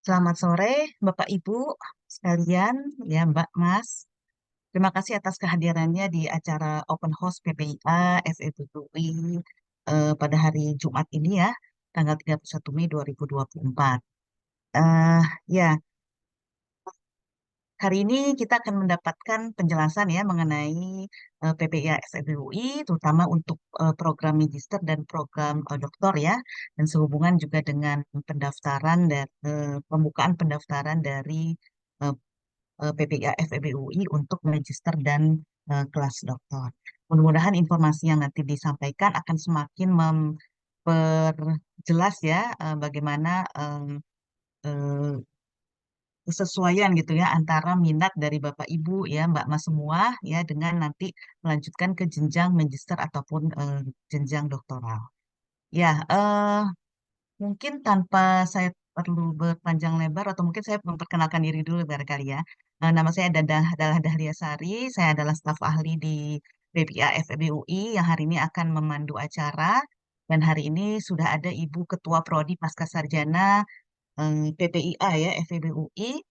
Selamat sore, Bapak Ibu sekalian, ya Mbak Mas. Terima kasih atas kehadirannya di acara Open House PPIA FEBUI pada hari Jumat ini ya, tanggal 31 Mei 2024. Eh ya, hari ini kita akan mendapatkan penjelasan ya mengenai PPIA FEBUI, terutama untuk program magister dan program doktor ya, dan sehubungan juga dengan pendaftaran dan pembukaan pendaftaran dari eh, PPIA FEBUI untuk magister dan kelas doktor. Mudah-mudahan informasi yang nanti disampaikan akan semakin memperjelas ya bagaimana eh, kesesuaian gitu ya antara minat dari Bapak Ibu ya Mbak Mas semua ya dengan nanti melanjutkan ke jenjang magister ataupun jenjang doktoral. Ya, mungkin tanpa saya perlu berpanjang lebar atau mungkin saya memperkenalkan diri dulu barangkali ya. Nama saya adalah Dahlia Sari, saya adalah staf ahli di BPA FEBUI yang hari ini akan memandu acara dan hari ini sudah ada Ibu Ketua Prodi Pascasarjana PPIA ya FEBUI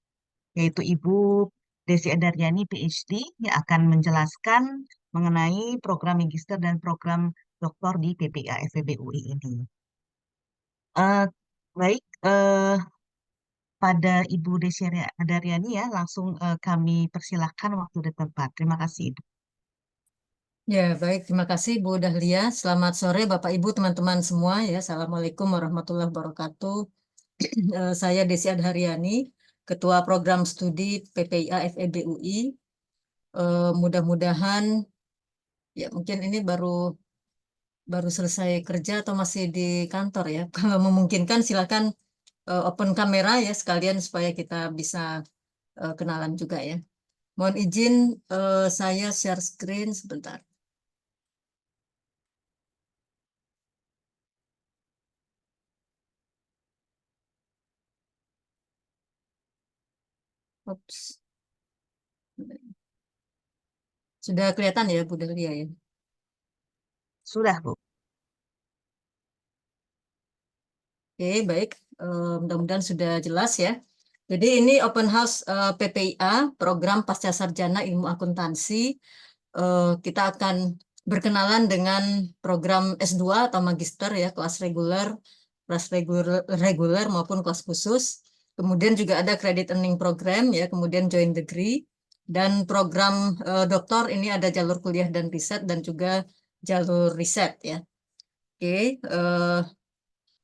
yaitu Ibu Desi Andaryani PhD yang akan menjelaskan mengenai program magister dan program doktor di PPIA FEBUI ini. Eh, baik, pada Ibu Desi Andaryani ya, langsung kami persilahkan waktu dan tempat. Terima kasih, Ibu. Ya, baik. Terima kasih Bu Dahlia. Selamat sore Bapak Ibu, teman-teman semua ya. Assalamualaikum warahmatullahi wabarakatuh. Saya Desi Adharyani, Ketua Program Studi PPIA FEB UI. Mudah-mudahan ya mungkin ini baru baru selesai kerja atau masih di kantor ya. Kalau memungkinkan silakan open kamera ya sekalian supaya kita bisa kenalan juga ya. Mohon izin saya share screen sebentar. Oops. Sudah kelihatan ya Bu Dahlia ya. Sudah, Bu. Oke, baik. Mudah-mudahan sudah jelas ya. Jadi ini open house PPIA, Program Pasca Sarjana Ilmu Akuntansi. Kita akan berkenalan dengan program S2 atau magister ya, kelas reguler maupun kelas khusus. Kemudian juga ada credit earning program ya, kemudian joint degree. Dan program doktor ini ada jalur kuliah dan riset dan juga jalur riset ya. Oke,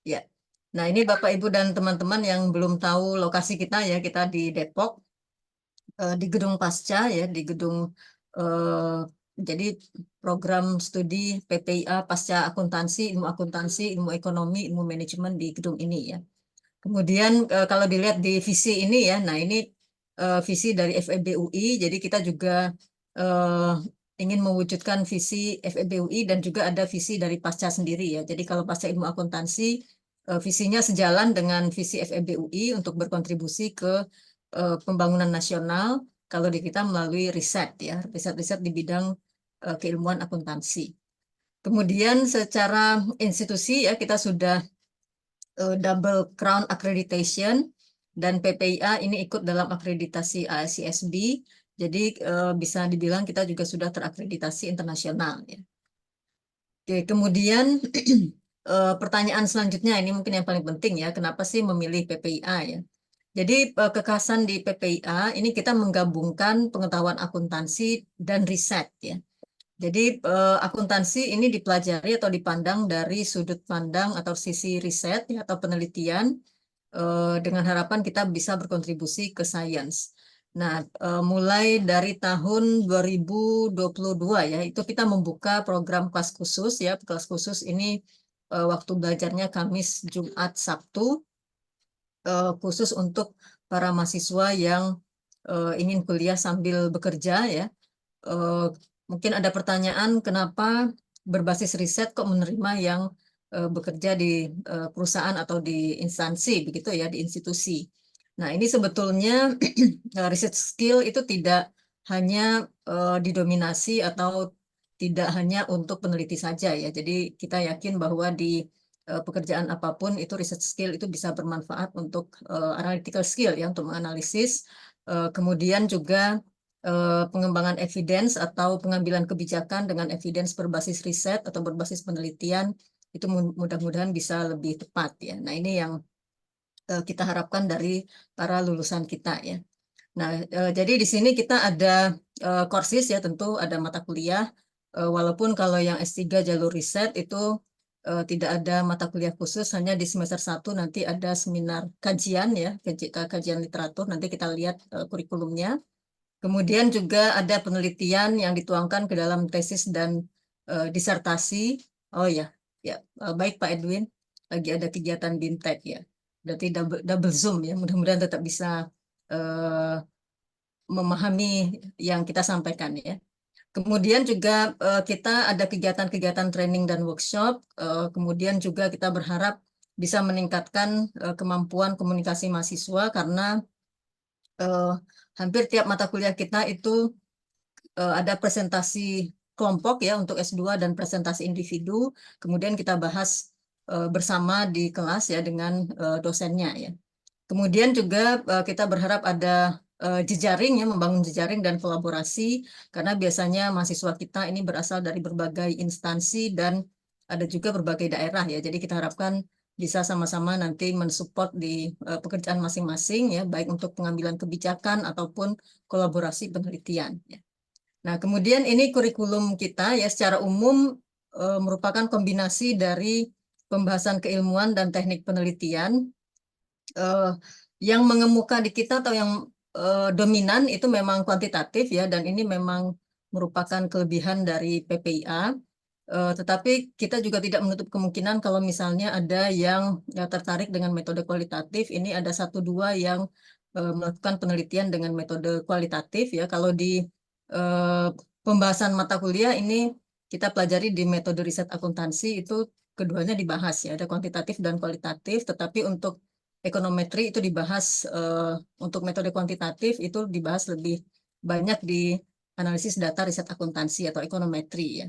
ya. Nah, ini Bapak Ibu dan teman-teman yang belum tahu lokasi kita ya, kita di Depok, di Gedung Pasca ya, di gedung eh, jadi program studi PPIA Pasca Akuntansi, Ilmu Ekonomi, Ilmu Manajemen di gedung ini ya. Kemudian kalau dilihat di visi ini ya, nah ini visi dari FEB UI, jadi kita juga eh, ingin mewujudkan visi FEB UI dan juga ada visi dari Pasca sendiri ya. Jadi kalau Pasca Ilmu Akuntansi, visinya sejalan dengan visi FEB UI untuk berkontribusi ke pembangunan nasional, kalau di kita melalui riset ya, riset-riset di bidang keilmuan akuntansi. Kemudian secara institusi ya kita sudah double crown accreditation dan PPIA ini ikut dalam akreditasi ASCSB. Jadi bisa dibilang kita juga sudah terakreditasi internasional ya. Oke, kemudian pertanyaan selanjutnya ini mungkin yang paling penting ya, kenapa sih memilih PPIA ya? Jadi kekhasan di PPIA ini kita menggabungkan pengetahuan akuntansi dan riset ya. Jadi akuntansi ini dipelajari atau dipandang dari sudut pandang atau sisi riset ya, atau penelitian dengan harapan kita bisa berkontribusi ke sains. Nah, mulai dari tahun 2022 ya, itu kita membuka program kelas khusus ya. Kelas khusus ini waktu belajarnya Kamis, Jumat, Sabtu, khusus untuk para mahasiswa yang ingin kuliah sambil bekerja ya. Eh, Mungkin ada pertanyaan kenapa berbasis riset kok menerima yang bekerja di perusahaan atau di instansi begitu ya, di institusi. Nah, ini sebetulnya riset skill itu tidak hanya didominasi atau tidak hanya untuk peneliti saja ya. Jadi kita yakin bahwa di pekerjaan apapun itu research skill itu bisa bermanfaat untuk analytical skill ya untuk menganalisis. Kemudian juga pengembangan evidence atau pengambilan kebijakan dengan evidence berbasis riset atau berbasis penelitian itu mudah-mudahan bisa lebih tepat ya. Nah, ini yang kita harapkan dari para lulusan kita ya. Nah, jadi di sini kita ada courses ya, tentu ada mata kuliah. Walaupun kalau yang S3 jalur riset itu tidak ada mata kuliah khusus, hanya di semester 1 nanti ada seminar kajian ya, kajian literatur, nanti kita lihat kurikulumnya. Kemudian juga ada penelitian yang dituangkan ke dalam tesis dan disertasi. Oh ya, ya baik Pak Edwin, lagi ada kegiatan BIMTEK ya. Berarti double Zoom ya, mudah-mudahan tetap bisa eh, memahami yang kita sampaikan ya. Kemudian juga kita ada kegiatan-kegiatan training dan workshop. Kemudian juga kita berharap bisa meningkatkan kemampuan komunikasi mahasiswa karena eh, hampir tiap mata kuliah kita itu ada presentasi kelompok ya untuk S2 dan presentasi individu. Kemudian kita bahas bersama di kelas ya dengan dosennya ya. Kemudian juga kita berharap ada jejaring ya, membangun jejaring dan kolaborasi karena biasanya mahasiswa kita ini berasal dari berbagai instansi dan ada juga berbagai daerah ya. Jadi kita harapkan bisa sama-sama nanti mensupport di pekerjaan masing-masing ya, baik untuk pengambilan kebijakan ataupun kolaborasi penelitian ya. Nah, kemudian ini kurikulum kita ya secara umum merupakan kombinasi dari pembahasan keilmuan dan teknik penelitian. eh, yang mengemuka di kita atau yang dominan itu memang kuantitatif ya, dan ini memang merupakan kelebihan dari PPIA. Tetapi kita juga tidak menutup kemungkinan kalau misalnya ada yang ya, tertarik dengan metode kualitatif. Ini ada satu dua yang melakukan penelitian dengan metode kualitatif ya. Kalau di eh, pembahasan mata kuliah ini kita pelajari di metode riset akuntansi itu keduanya dibahas ya, ada kuantitatif dan kualitatif. Tetapi untuk ekonometri itu dibahas untuk metode kuantitatif itu dibahas lebih banyak di analisis data riset akuntansi atau ekonometri ya.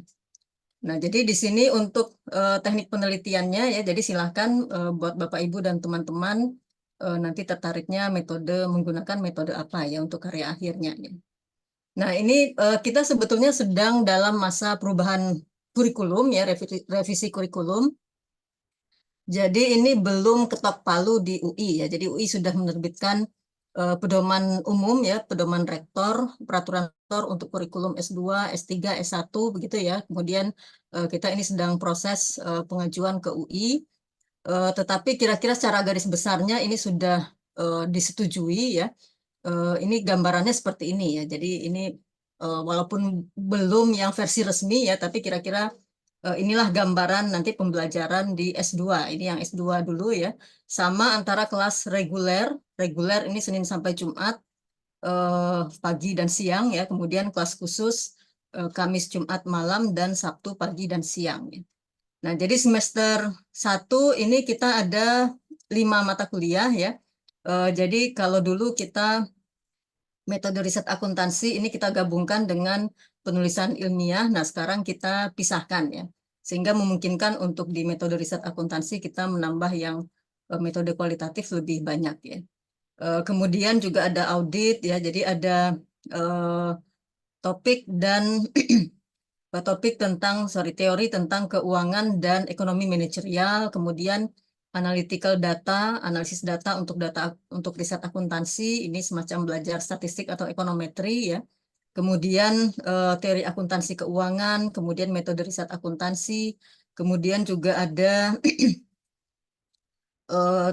Nah, jadi di sini untuk teknik penelitiannya ya, jadi silahkan buat Bapak Ibu dan teman-teman nanti tertariknya metode menggunakan metode apa ya untuk karya akhirnya ya. Nah, ini kita sebetulnya sedang dalam masa perubahan kurikulum ya, revisi kurikulum. Jadi ini belum ketok palu di UI ya. Jadi UI sudah menerbitkan pedoman umum ya, pedoman rektor, peraturan rektor untuk kurikulum S2, S3, S1 begitu ya. Kemudian kita ini sedang proses pengajuan ke UI. Tetapi kira-kira secara garis besarnya ini sudah disetujui ya. Ini gambarannya seperti ini ya. Jadi ini walaupun belum yang versi resmi ya, tapi kira-kira inilah gambaran nanti pembelajaran di S2. Ini yang S2 dulu ya. Sama antara kelas reguler, reguler ini Senin sampai Jumat pagi dan siang ya. Kemudian kelas khusus Kamis, Jumat malam dan Sabtu pagi dan siang ya. Nah, jadi semester 1 ini kita ada 5 mata kuliah ya. Jadi kalau dulu kita metode riset akuntansi ini kita gabungkan dengan penulisan ilmiah. Nah, sekarang kita pisahkan ya. Sehingga memungkinkan untuk di metode riset akuntansi kita menambah yang metode kualitatif lebih banyak ya. Kemudian juga ada audit ya. Jadi ada eh, topik dan topik tentang teori tentang keuangan dan ekonomi manajerial, kemudian analytical data, analisis data untuk riset akuntansi, ini semacam belajar statistik atau ekonometri ya. Kemudian teori akuntansi keuangan, kemudian metode riset akuntansi, kemudian juga ada eh,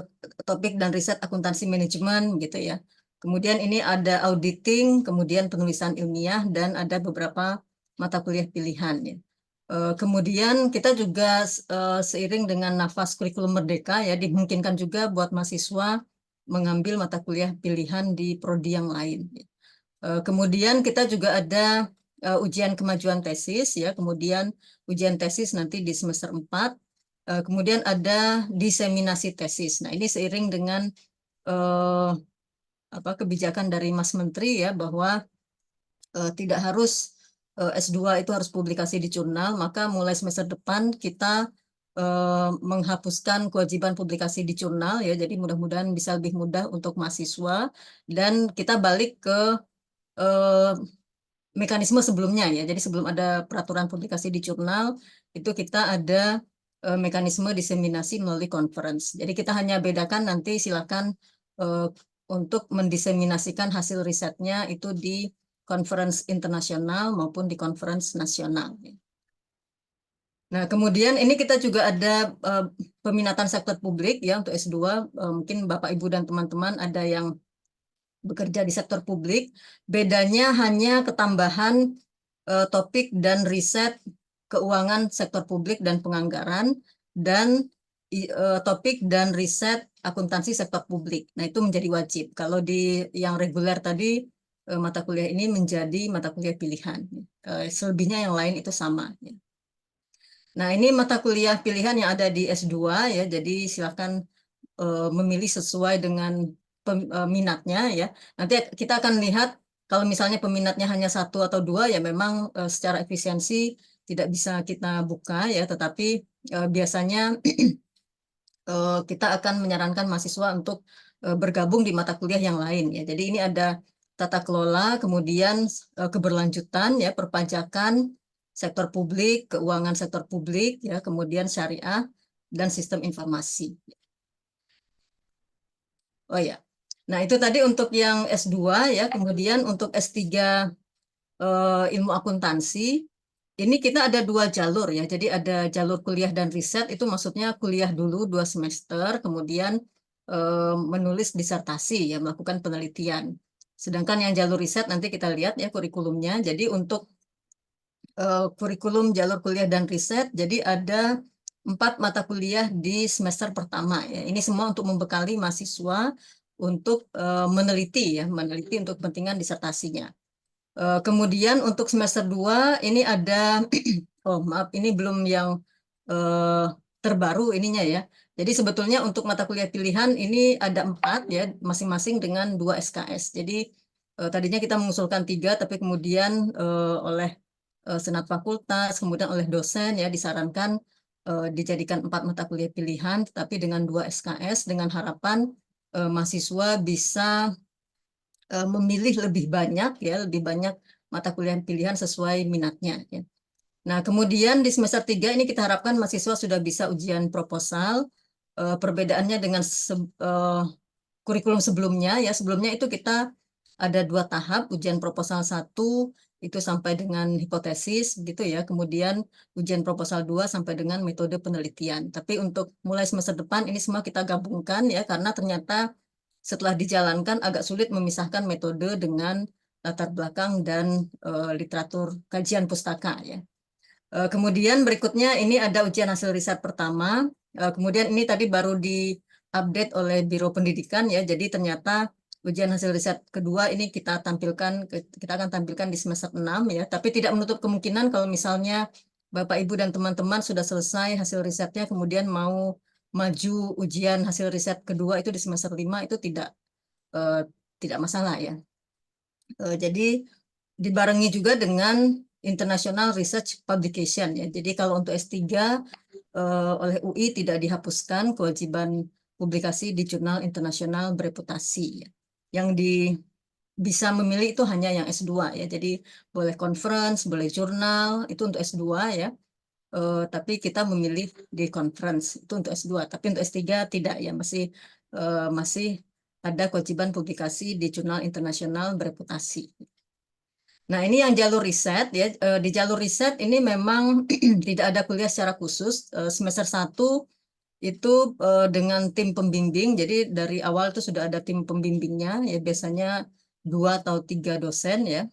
topik dan riset akuntansi manajemen gitu ya. Kemudian ini ada auditing, kemudian penulisan ilmiah, dan ada beberapa mata kuliah pilihan ya. Kemudian kita juga seiring dengan nafas kurikulum merdeka ya dimungkinkan juga buat mahasiswa mengambil mata kuliah pilihan di prodi yang lain. Kemudian kita juga ada ujian kemajuan tesis ya, kemudian ujian tesis nanti di semester 4. Kemudian ada diseminasi tesis. Nah, ini seiring dengan eh, kebijakan dari Mas Menteri ya bahwa tidak harus S2 itu harus publikasi di jurnal, maka mulai semester depan kita menghapuskan kewajiban publikasi di jurnal ya. Jadi mudah-mudahan bisa lebih mudah untuk mahasiswa dan kita balik ke eh, mekanisme sebelumnya ya. Jadi sebelum ada peraturan publikasi di jurnal itu kita ada mekanisme diseminasi melalui conference. Jadi kita hanya bedakan nanti silakan eh, untuk mendiseminasikan hasil risetnya itu di conference internasional maupun di conference nasional. Nah, kemudian ini kita juga ada peminatan sektor publik ya untuk S2. Mungkin Bapak Ibu dan teman-teman ada yang bekerja di sektor publik. Bedanya hanya ketambahan topik dan riset keuangan sektor publik dan penganggaran dan topik dan riset akuntansi sektor publik. Nah, itu menjadi wajib. Kalau di yang reguler tadi mata kuliah ini menjadi mata kuliah pilihan. Selebihnya yang lain itu sama. Ya. Nah, ini mata kuliah pilihan yang ada di S2 ya. Jadi silakan memilih sesuai dengan minatnya ya. Nanti kita akan lihat kalau misalnya peminatnya hanya satu atau dua ya memang secara efisiensi tidak bisa kita buka ya, tetapi biasanya kita akan menyarankan mahasiswa untuk bergabung di mata kuliah yang lain ya. Jadi ini ada tata kelola, kemudian keberlanjutan ya, perpajakan, sektor publik, keuangan sektor publik ya, kemudian syariah dan sistem informasi. Oh ya. Nah, itu tadi untuk yang S2 ya, kemudian untuk S3 ilmu akuntansi ini kita ada dua jalur ya. Jadi ada jalur kuliah dan riset, itu maksudnya kuliah dulu 2 semester, kemudian menulis disertasi ya, melakukan penelitian. Sedangkan yang jalur riset nanti kita lihat ya kurikulumnya. Jadi untuk kurikulum jalur kuliah dan riset, jadi ada 4 mata kuliah di semester pertama ya. Ini semua untuk membekali mahasiswa untuk meneliti ya, meneliti untuk kepentingan disertasinya. Kemudian untuk semester 2 ini ada oh maaf ini belum yang eh, terbaru ininya ya. Jadi sebetulnya untuk mata kuliah pilihan ini ada 4 ya, masing-masing dengan 2 SKS. Jadi tadinya kita mengusulkan 3, tapi kemudian oleh senat fakultas, kemudian oleh dosen ya disarankan dijadikan 4 mata kuliah pilihan, tetapi dengan 2 SKS dengan harapan mahasiswa bisa memilih lebih banyak ya, lebih banyak mata kuliah pilihan sesuai minatnya ya. Nah, kemudian di semester 3 ini kita harapkan mahasiswa sudah bisa ujian proposal. Perbedaannya dengan kurikulum sebelumnya ya, sebelumnya itu kita ada 2 tahap, ujian proposal 1 itu sampai dengan hipotesis gitu ya, kemudian ujian proposal 2 sampai dengan metode penelitian. Tapi untuk mulai semester depan ini semua kita gabungkan ya, karena ternyata setelah dijalankan agak sulit memisahkan metode dengan latar belakang dan literatur kajian pustaka ya. Kemudian berikutnya ini ada ujian hasil riset pertama. Kemudian ini tadi baru diupdate oleh Biro Pendidikan ya. Jadi ternyata ujian hasil riset kedua ini kita akan tampilkan di semester 6 ya. Tapi tidak menutup kemungkinan kalau misalnya Bapak Ibu dan teman-teman sudah selesai hasil risetnya kemudian mau maju ujian hasil riset kedua itu di semester 5 itu eh, tidak masalah ya. Jadi dibarengi juga dengan International Research Publication ya. Jadi kalau untuk S3 oleh UI tidak dihapuskan kewajiban publikasi di jurnal internasional bereputasi ya. Yang bisa memilih itu hanya yang S2 ya. Jadi boleh conference, boleh jurnal, itu untuk S2 ya. Tapi kita memilih di conference itu untuk S2. Tapi untuk S3 tidak ya, masih ada kewajiban publikasi di jurnal internasional bereputasi. Nah, ini yang jalur riset ya. Di jalur riset ini memang tidak ada kuliah secara khusus. Semester 1 itu dengan tim pembimbing. Jadi dari awal itu sudah ada tim pembimbingnya ya, biasanya 2 atau 3 dosen ya.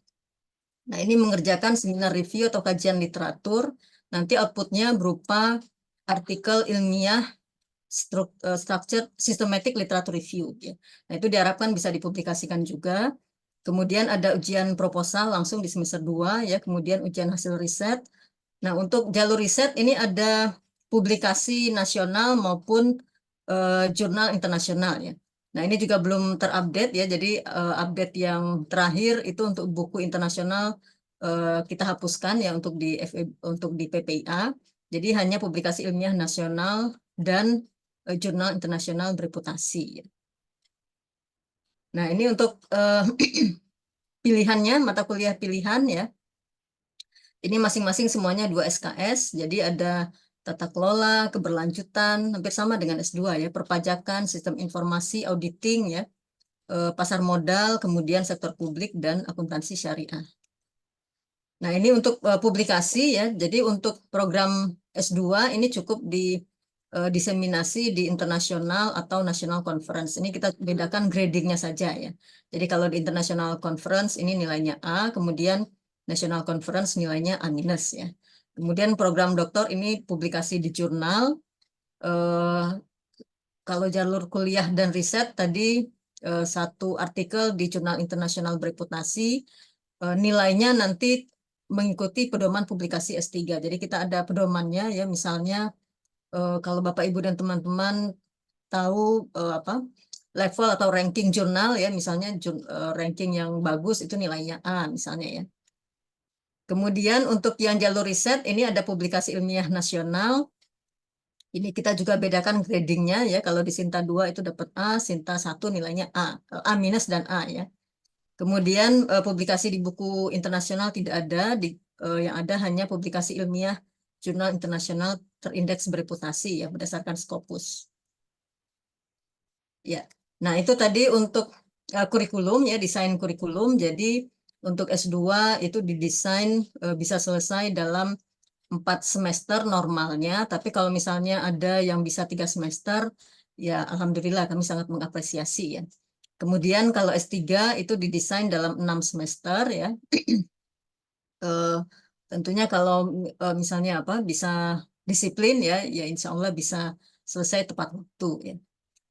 Nah, ini mengerjakan seminar review atau kajian literatur. Nanti outputnya berupa artikel ilmiah structure systematic literature review ya. Nah, itu diharapkan bisa dipublikasikan juga. Kemudian ada ujian proposal langsung di semester 2 ya, kemudian ujian hasil riset. Nah, untuk jalur riset ini ada publikasi nasional maupun jurnal internasional ya. Nah, ini juga belum terupdate ya. Jadi update yang terakhir itu untuk buku internasional kita hapuskan ya untuk di PPIA. Jadi hanya publikasi ilmiah nasional dan jurnal internasional bereputasi. Nah, ini untuk pilihannya, mata kuliah pilihan ya. Ini masing-masing semuanya 2 SKS, jadi ada tata kelola, keberlanjutan, hampir sama dengan S2 ya, perpajakan, sistem informasi, auditing ya, pasar modal, kemudian sektor publik dan akuntansi syariah. Nah, ini untuk publikasi ya. Jadi untuk program S2 ini cukup diseminasi di internasional atau national conference. Ini kita bedakan gradingnya saja ya. Jadi kalau di international conference ini nilainya A, kemudian national conference nilainya A minus ya. Kemudian program doktor ini publikasi di jurnal. Eh, Kalau jalur kuliah dan riset tadi satu artikel di jurnal internasional bereputasi, nilainya nanti mengikuti pedoman publikasi S3. Jadi kita ada pedomannya ya, misalnya kalau Bapak Ibu dan teman-teman tahu apa level atau ranking jurnal ya, misalnya ranking yang bagus itu nilainya A misalnya ya. Kemudian untuk yang jalur riset ini ada publikasi ilmiah nasional. Ini kita juga bedakan gradingnya ya. Kalau di Sinta 2 itu dapat A, Sinta 1 nilainya A, A minus dan A ya. Kemudian publikasi di buku internasional tidak ada, yang ada hanya publikasi ilmiah jurnal internasional terindeks bereputasi ya berdasarkan Scopus. Ya, nah itu tadi untuk kurikulum ya, desain kurikulum. Jadi untuk S2 itu didesain bisa selesai dalam 4 semester normalnya, tapi kalau misalnya ada yang bisa 3 semester, ya alhamdulillah kami sangat mengapresiasi ya. Kemudian kalau S3 itu didesain dalam 6 semester ya. Eh, Tentunya kalau misalnya apa bisa disiplin ya, ya insya Allah bisa selesai tepat waktu ya.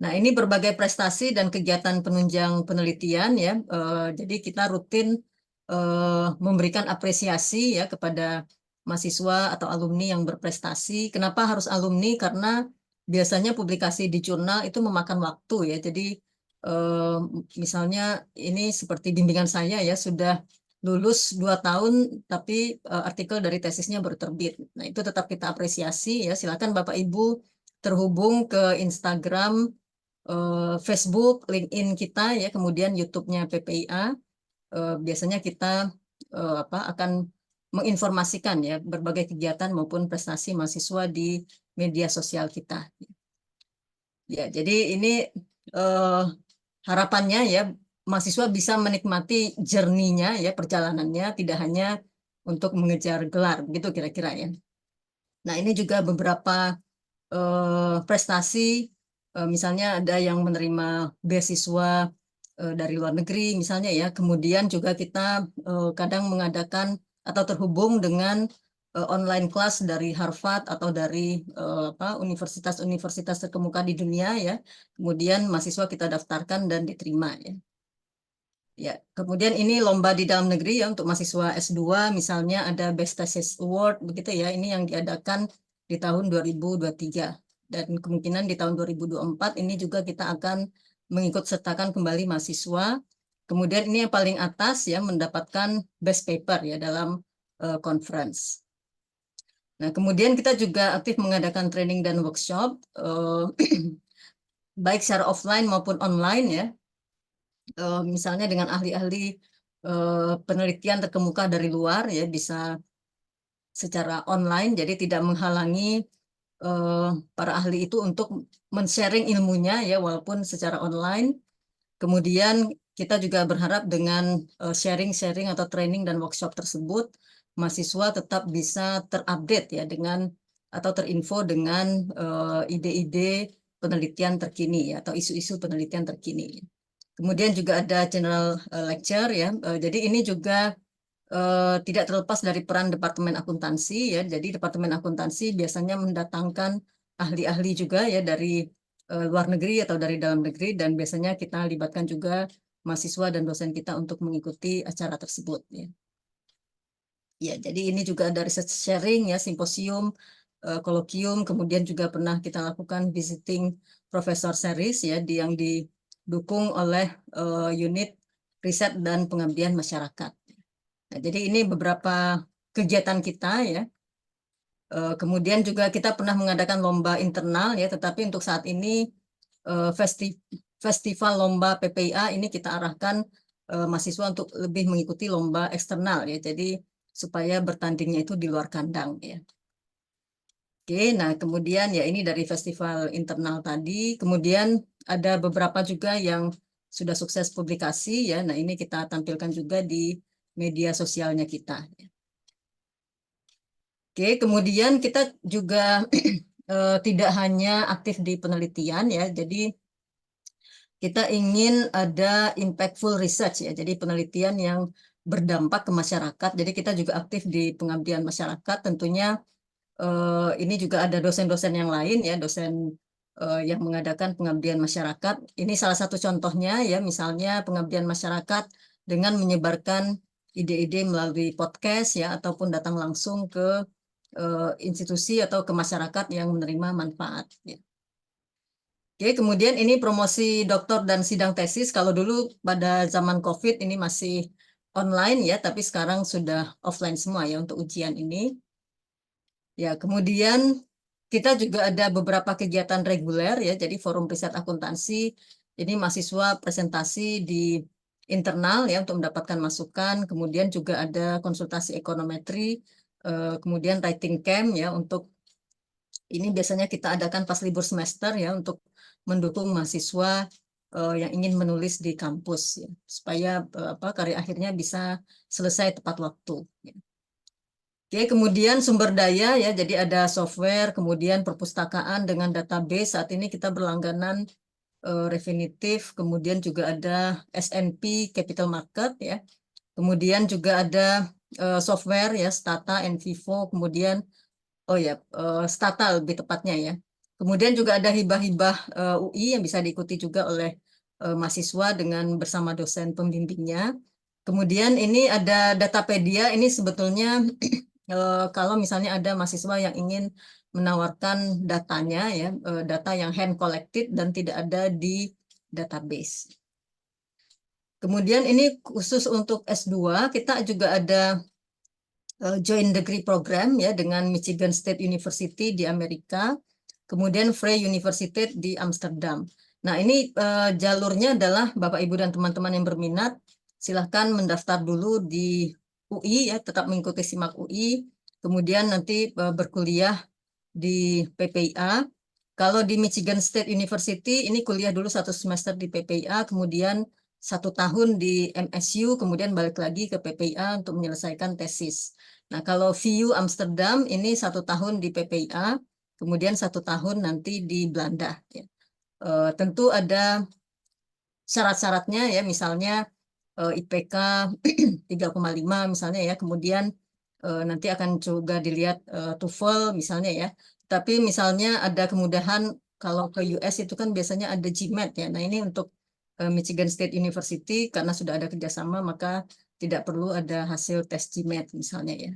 Nah, ini berbagai prestasi dan kegiatan penunjang penelitian ya. Jadi kita rutin memberikan apresiasi ya kepada mahasiswa atau alumni yang berprestasi. Kenapa harus alumni? Karena biasanya publikasi di jurnal itu memakan waktu ya. Jadi eh, misalnya ini seperti bimbingan saya ya sudah lulus 2 tahun tapi artikel dari tesisnya baru terbit. Nah, itu tetap kita apresiasi ya. Silakan Bapak Ibu terhubung ke Instagram, Facebook, LinkedIn kita ya, kemudian YouTube-nya PPIA. Biasanya kita akan menginformasikan ya berbagai kegiatan maupun prestasi mahasiswa di media sosial kita. Ya, jadi ini eh, harapannya ya mahasiswa bisa menikmati journey-nya ya perjalanannya tidak hanya untuk mengejar gelar, begitu kira-kira ya. Nah, ini juga beberapa prestasi, misalnya ada yang menerima beasiswa dari luar negeri misalnya ya. Kemudian juga kita kadang mengadakan atau terhubung dengan online class dari Harvard atau dari universitas-universitas terkemuka di dunia ya. Kemudian mahasiswa kita daftarkan dan diterima ya. Ya, kemudian ini lomba di dalam negeri ya untuk mahasiswa S2 misalnya ada Best Thesis Award begitu ya. Ini yang diadakan di tahun 2023 dan kemungkinan di tahun 2024 ini juga kita akan mengikut sertakan kembali mahasiswa. Kemudian ini yang paling atas ya mendapatkan best paper ya dalam conference. Nah, kemudian kita juga aktif mengadakan training dan workshop baik secara offline maupun online ya. Misalnya dengan ahli-ahli penelitian terkemuka dari luar ya bisa secara online jadi tidak menghalangi para ahli itu untuk men-sharing ilmunya ya walaupun secara online. Kemudian kita juga berharap dengan sharing-sharing atau training dan workshop tersebut mahasiswa tetap bisa terupdate ya dengan atau terinfo dengan ide-ide penelitian terkini ya, atau isu-isu penelitian terkini. Kemudian juga ada general lecture ya. Jadi ini juga tidak terlepas dari peran Departemen Akuntansi ya. Jadi Departemen Akuntansi biasanya mendatangkan ahli-ahli juga ya dari luar negeri atau dari dalam negeri dan biasanya kita libatkan juga mahasiswa dan dosen kita untuk mengikuti acara tersebut ya. Ya, jadi ini juga ada research sharing ya, simposium, kolokium, kemudian juga pernah kita lakukan visiting professor series ya yang didukung oleh unit riset dan pengabdian masyarakat. Nah, jadi ini beberapa kegiatan kita ya. Kemudian juga kita pernah mengadakan lomba internal ya, tetapi untuk saat ini festival lomba PPIA ini kita arahkan mahasiswa untuk lebih mengikuti lomba eksternal ya. Jadi supaya bertandingnya itu di luar kandang ya. Oke, nah kemudian ya ini dari festival internal tadi, kemudian ada beberapa juga yang sudah sukses publikasi ya. Nah ini kita tampilkan juga di media sosialnya kita. Oke, kemudian kita juga tidak hanya aktif di penelitian ya, jadi kita ingin ada impactful research ya, jadi penelitian yang berdampak ke masyarakat. Jadi kita juga aktif di pengabdian masyarakat. Tentunya ini juga ada dosen-dosen yang lain ya, dosen yang mengadakan pengabdian masyarakat. Ini salah satu contohnya ya, misalnya pengabdian masyarakat dengan menyebarkan ide-ide melalui podcast ya, ataupun datang langsung ke institusi atau ke masyarakat yang menerima manfaat. Ya. Oke, kemudian ini promosi doktor dan sidang tesis. Kalau dulu pada zaman COVID ini masih online ya, tapi sekarang sudah offline semua ya untuk ujian ini. Ya, kemudian kita juga ada beberapa kegiatan reguler ya, jadi forum riset akuntansi. Ini mahasiswa presentasi di internal ya untuk mendapatkan masukan. Kemudian juga ada konsultasi ekonometri, kemudian writing camp ya untuk ini biasanya kita adakan pas libur semester ya untuk mendukung mahasiswa yang ingin menulis di kampus ya, supaya karya akhirnya bisa selesai tepat waktu. Ya. Oke, kemudian sumber daya ya, jadi ada software, kemudian perpustakaan dengan database. Saat ini kita berlangganan Refinitiv, kemudian juga ada S&P Capital Market ya. Kemudian juga ada software ya, Stata, Envivo, kemudian oh ya, Stata lebih tepatnya ya. Kemudian juga ada hibah-hibah UI yang bisa diikuti juga oleh mahasiswa dengan bersama dosen pembimbingnya. Kemudian ini ada Datapedia, ini sebetulnya kalau misalnya ada mahasiswa yang ingin menawarkan datanya ya, data yang hand collected dan tidak ada di database. Kemudian ini khusus untuk S2, kita juga ada joint degree program ya dengan Michigan State University di Amerika, kemudian Free University di Amsterdam. Nah, ini jalurnya adalah Bapak Ibu dan teman-teman yang berminat, silahkan mendaftar dulu di UI ya, tetap mengikuti SIMAK UI, kemudian nanti berkuliah di PPIA. Kalau di Michigan State University, ini kuliah dulu 1 semester di PPIA, kemudian 1 tahun di MSU, kemudian balik lagi ke PPIA untuk menyelesaikan tesis. Nah, kalau VU Amsterdam ini 1 tahun di PPIA, kemudian 1 tahun nanti di Belanda. Ya. Tentu ada syarat-syaratnya ya, misalnya IPK 3,5 misalnya ya, kemudian nanti akan juga dilihat TOEFL misalnya ya. Tapi misalnya ada kemudahan kalau ke US itu kan biasanya ada GMAT ya. Nah ini untuk Michigan State University karena sudah ada kerjasama maka tidak perlu ada hasil tes GMAT misalnya ya.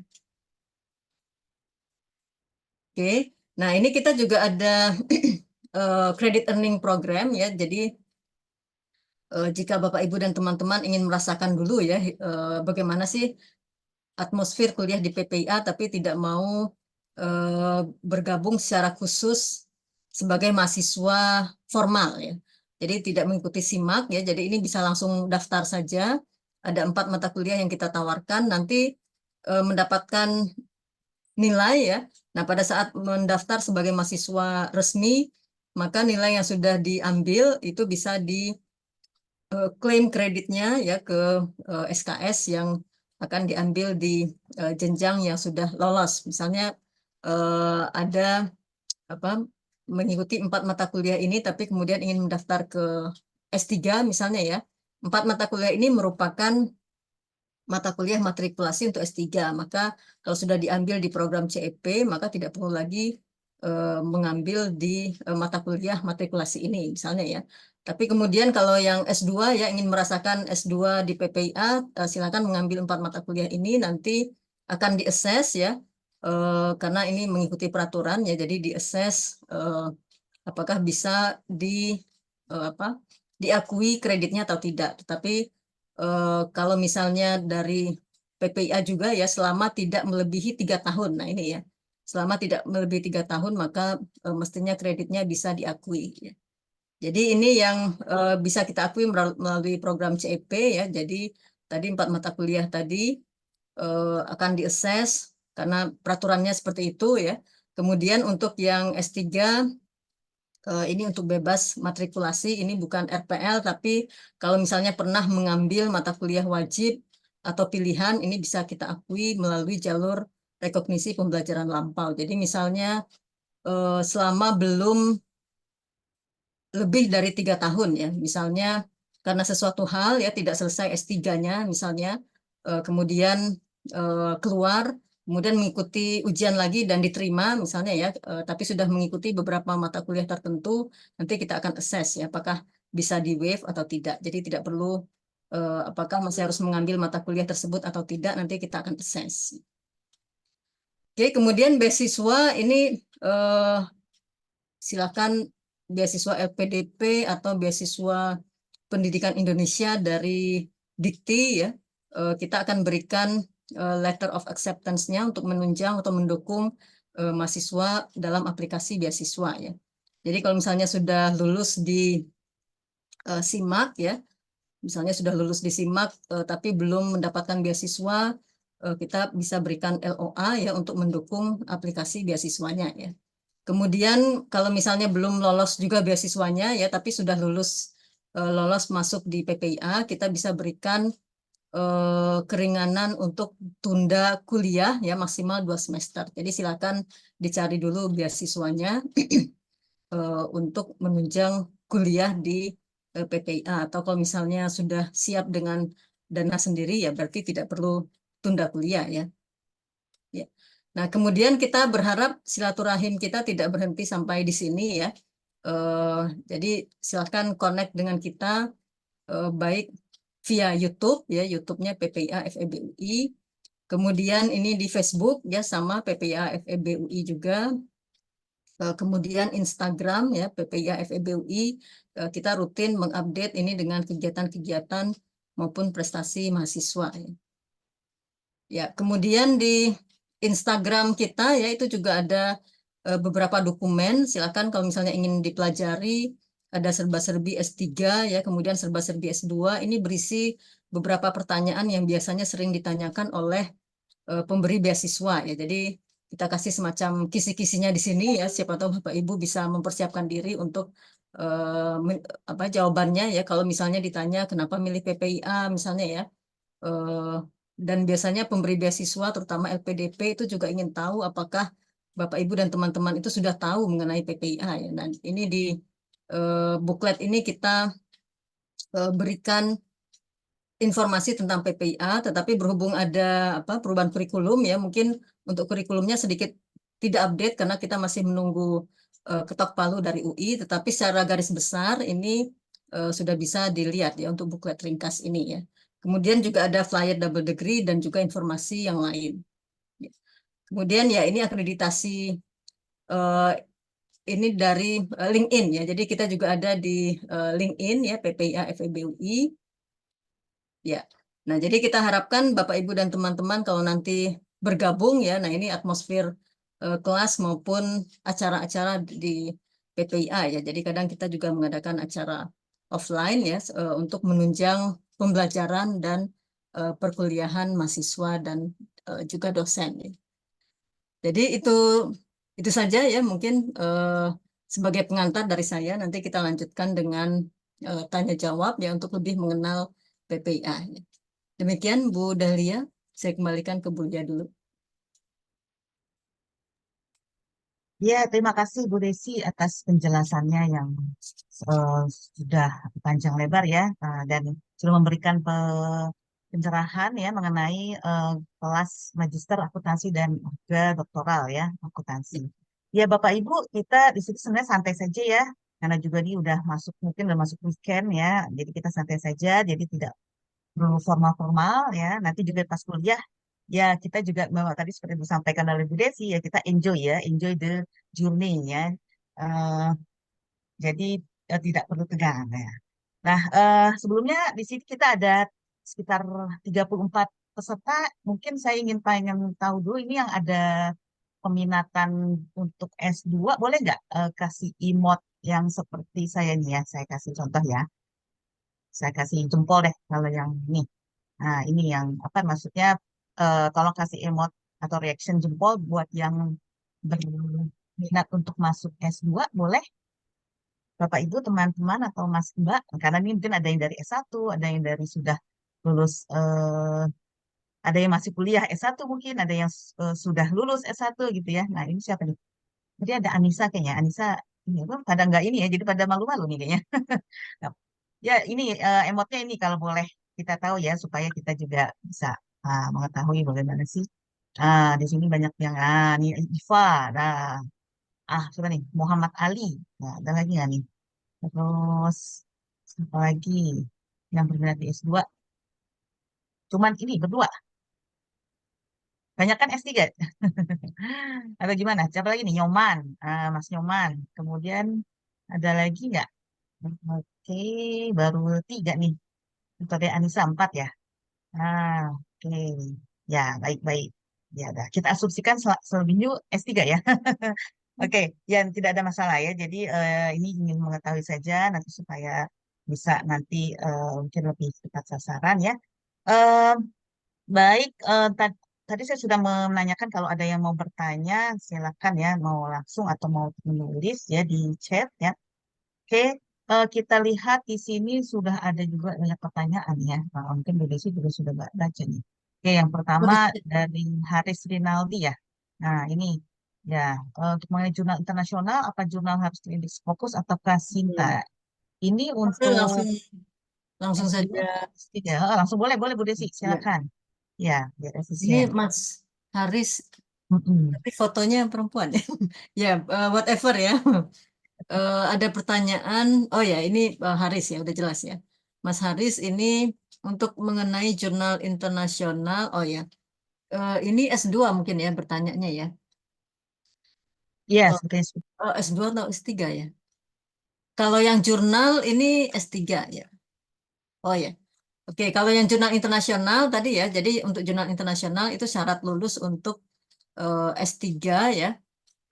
Oke, nah ini kita juga ada credit earning program ya. Jadi jika Bapak Ibu dan teman-teman ingin merasakan dulu ya bagaimana sih atmosfer kuliah di PPIA tapi tidak mau bergabung secara khusus sebagai mahasiswa formal ya. Jadi tidak mengikuti SIMAK ya. Jadi ini bisa langsung daftar saja. Ada 4 mata kuliah yang kita tawarkan. Nanti mendapatkan nilai ya. Nah pada saat mendaftar sebagai mahasiswa resmi, maka nilai yang sudah diambil itu bisa di klaim kreditnya ya ke SKS yang akan diambil di jenjang yang sudah lolos. Misalnya ada apa mengikuti 4 mata kuliah ini, tapi kemudian ingin mendaftar ke S3 misalnya ya. 4 mata kuliah ini merupakan mata kuliah matrikulasi untuk S3. Maka kalau sudah diambil di program CEP, maka tidak perlu lagi mengambil di mata kuliah matrikulasi ini misalnya ya. Tapi kemudian kalau yang S2 ya ingin merasakan S2 di PPIA, silakan mengambil 4 mata kuliah ini nanti akan diakses ya. Karena ini mengikuti peraturan ya, jadi diakses apakah bisa di apa diakui kreditnya atau tidak. Tetapi kalau misalnya dari PPIA juga ya selama tidak melebihi 3 tahun. Nah ini ya, selama tidak melebihi 3 tahun, maka mestinya kreditnya bisa diakui. Ya. Jadi ini yang bisa kita akui melalui program CEP ya. Jadi tadi 4 mata kuliah tadi akan diakses karena peraturannya seperti itu ya. Kemudian untuk yang S3 ini untuk bebas matrikulasi, ini bukan RPL, tapi kalau misalnya pernah mengambil mata kuliah wajib atau pilihan, ini bisa kita akui melalui jalur rekognisi pembelajaran lampau. Jadi misalnya selama belum lebih dari 3 tahun ya, misalnya karena sesuatu hal ya tidak selesai S3-nya misalnya, kemudian keluar, kemudian mengikuti ujian lagi dan diterima misalnya ya, tapi sudah mengikuti beberapa mata kuliah tertentu, nanti kita akan assess ya apakah bisa di waive atau tidak. Jadi tidak perlu apakah masih harus mengambil mata kuliah tersebut atau tidak, nanti kita akan assess. Oke, kemudian beasiswa ini eh, silakan beasiswa LPDP atau beasiswa Pendidikan Indonesia dari Dikti ya. Kita akan berikan letter of acceptance-nya untuk menunjang atau mendukung mahasiswa dalam aplikasi beasiswa ya. Jadi kalau misalnya sudah lulus di SIMAK ya, misalnya sudah lulus di SIMAK tapi belum mendapatkan beasiswa, kita bisa berikan LOA ya untuk mendukung aplikasi beasiswanya ya. Kemudian kalau misalnya belum lolos juga beasiswanya ya, tapi sudah lolos masuk di PPIA, kita bisa berikan keringanan untuk tunda kuliah ya maksimal 2 semester. Jadi silakan dicari dulu beasiswanya untuk menunjang kuliah di PPIA, atau kalau misalnya sudah siap dengan dana sendiri ya berarti tidak perlu tunda kuliah ya. Ya. Nah, kemudian kita berharap silaturahim kita tidak berhenti sampai di sini ya. Jadi silakan connect dengan kita baik via YouTube ya, YouTube-nya PPIA FEB UI. Kemudian ini di Facebook ya sama PPIA FEB UI juga. Kemudian Instagram ya PPIA FEB UI. Kita rutin mengupdate ini dengan kegiatan-kegiatan maupun prestasi mahasiswa ya. Ya, kemudian di Instagram kita ya itu juga ada beberapa dokumen. Silakan kalau misalnya ingin dipelajari, ada serba-serbi S3 ya, kemudian serba-serbi S2. Ini berisi beberapa pertanyaan yang biasanya sering ditanyakan oleh pemberi beasiswa ya. Jadi kita kasih semacam kisi-kisinya di sini ya. Siapa tahu Bapak Ibu bisa mempersiapkan diri untuk apa jawabannya ya. Kalau misalnya ditanya kenapa milih PPIA misalnya ya. Eh, dan biasanya pemberi beasiswa, terutama LPDP, itu juga ingin tahu apakah Bapak Ibu dan teman-teman itu sudah tahu mengenai PPIA ya. Nah, ini di buklet ini kita berikan informasi tentang PPIA, tetapi berhubung ada apa perubahan kurikulum ya, mungkin untuk kurikulumnya sedikit tidak update karena kita masih menunggu ketok palu dari UI, tetapi secara garis besar ini sudah bisa dilihat ya untuk buklet ringkas ini ya. Kemudian juga ada flyer double degree dan juga informasi yang lain. Kemudian ya ini akreditasi eh, ini dari LinkedIn ya. Jadi kita juga ada di LinkedIn ya PPIA FEB UI. Ya. Nah, jadi kita harapkan Bapak Ibu dan teman-teman kalau nanti bergabung ya, nah ini atmosfer kelas maupun acara-acara di PPIA ya. Jadi kadang kita juga mengadakan acara offline ya untuk menunjang pembelajaran dan perkuliahan mahasiswa dan juga dosen ya. Jadi itu saja ya mungkin sebagai pengantar dari saya. Nanti kita lanjutkan dengan tanya jawab ya untuk lebih mengenal PPIA. Demikian Bu Dahlia, saya kembalikan ke Bu Lia dulu. Ya, terima kasih Bu Desi atas penjelasannya yang eh, sudah panjang lebar ya, dan sudah memberikan pencerahan ya mengenai kelas magister akuntansi dan juga doktoral ya akuntansi. Ya Bapak Ibu, kita di sini sebenarnya santai saja ya, karena juga ini udah masuk mungkin udah masuk weekend ya, jadi kita santai saja, jadi tidak perlu formal-formal ya. Nanti juga pas kuliah ya kita juga memang tadi seperti disampaikan oleh Bu Desi ya kita enjoy ya, enjoy the journey ya. Eh, jadi tidak perlu tegang ya. Nah, sebelumnya di sini kita ada sekitar 34 peserta. Mungkin saya ingin pengen tahu dulu ini yang ada peminatan untuk S2, boleh nggak kasih emot yang seperti saya nih ya, saya kasih contoh ya, saya kasih jempol deh kalau yang ini. Nah, ini yang apa maksudnya, tolong kasih emot atau reaction jempol buat yang berminat untuk masuk S2, boleh? Bapak Ibu, teman-teman atau Mas Mbak, karena ini mungkin ada yang dari S1, ada yang dari sudah lulus, ada yang masih kuliah S1 mungkin, ada yang sudah lulus S1 gitu ya. Nah, ini siapa nih? Jadi ada Anissa kayaknya. Anissa ini apa? Pada nggak ini ya, jadi pada malu-malu nih kayaknya. Nah, ya ini emotnya ini kalau boleh kita tahu ya supaya kita juga bisa mengetahui bagaimana sih. Di sini banyak yang nih Iva, nah, siapa nih? Muhammad Ali. Nah, ada lagi nggak nih? Terus apa lagi yang berminat di S2? Cuman ini berdua. Banyak kan S3? Atau gimana? Siapa lagi nih? Nyoman. Mas Nyoman. Kemudian ada lagi nggak? Oke, baru 3 nih. Metode Anissa 4 ya. Oke. Ya, baik-baik. Ya, udah. Kita asumsikan selebihnya S3 ya. Oke, yang tidak ada masalah ya. Jadi ini ingin mengetahui saja nanti supaya bisa nanti mungkin lebih tepat sasaran ya. Eh, Baik, tadi saya sudah menanyakan kalau ada yang mau bertanya, silakan ya, mau langsung atau mau menulis ya di chat ya. Oke, kita lihat di sini sudah ada juga banyak pertanyaan ya. Mungkin Bu Desi juga sudah baca nih. Oke, yang pertama dari Haris Rinaldi ya. Nah, ini ya, untuk mengenai jurnal internasional, apa jurnal harus diindeks fokus atau Sinta? Hmm. Ini Oke, untuk langsung langsung S2 saja. atau S3? Langsung boleh, boleh Bu Desi, Ya. silakan. Ya, biar Ini efisien. Mas Haris, Mm-mm. tapi fotonya perempuan. Ya, whatever ya. Ada pertanyaan. Oh ya, ini Haris ya, udah jelas ya. Mas Haris ini untuk mengenai jurnal internasional. Oh ya, ini S2 mungkin ya bertanyanya ya. Iya, Oh, seperti itu. S2 atau S3 ya? Kalau yang jurnal ini S3 ya. Oh ya. Oke, kalau yang jurnal internasional tadi ya, jadi untuk jurnal internasional itu syarat lulus untuk S3 ya.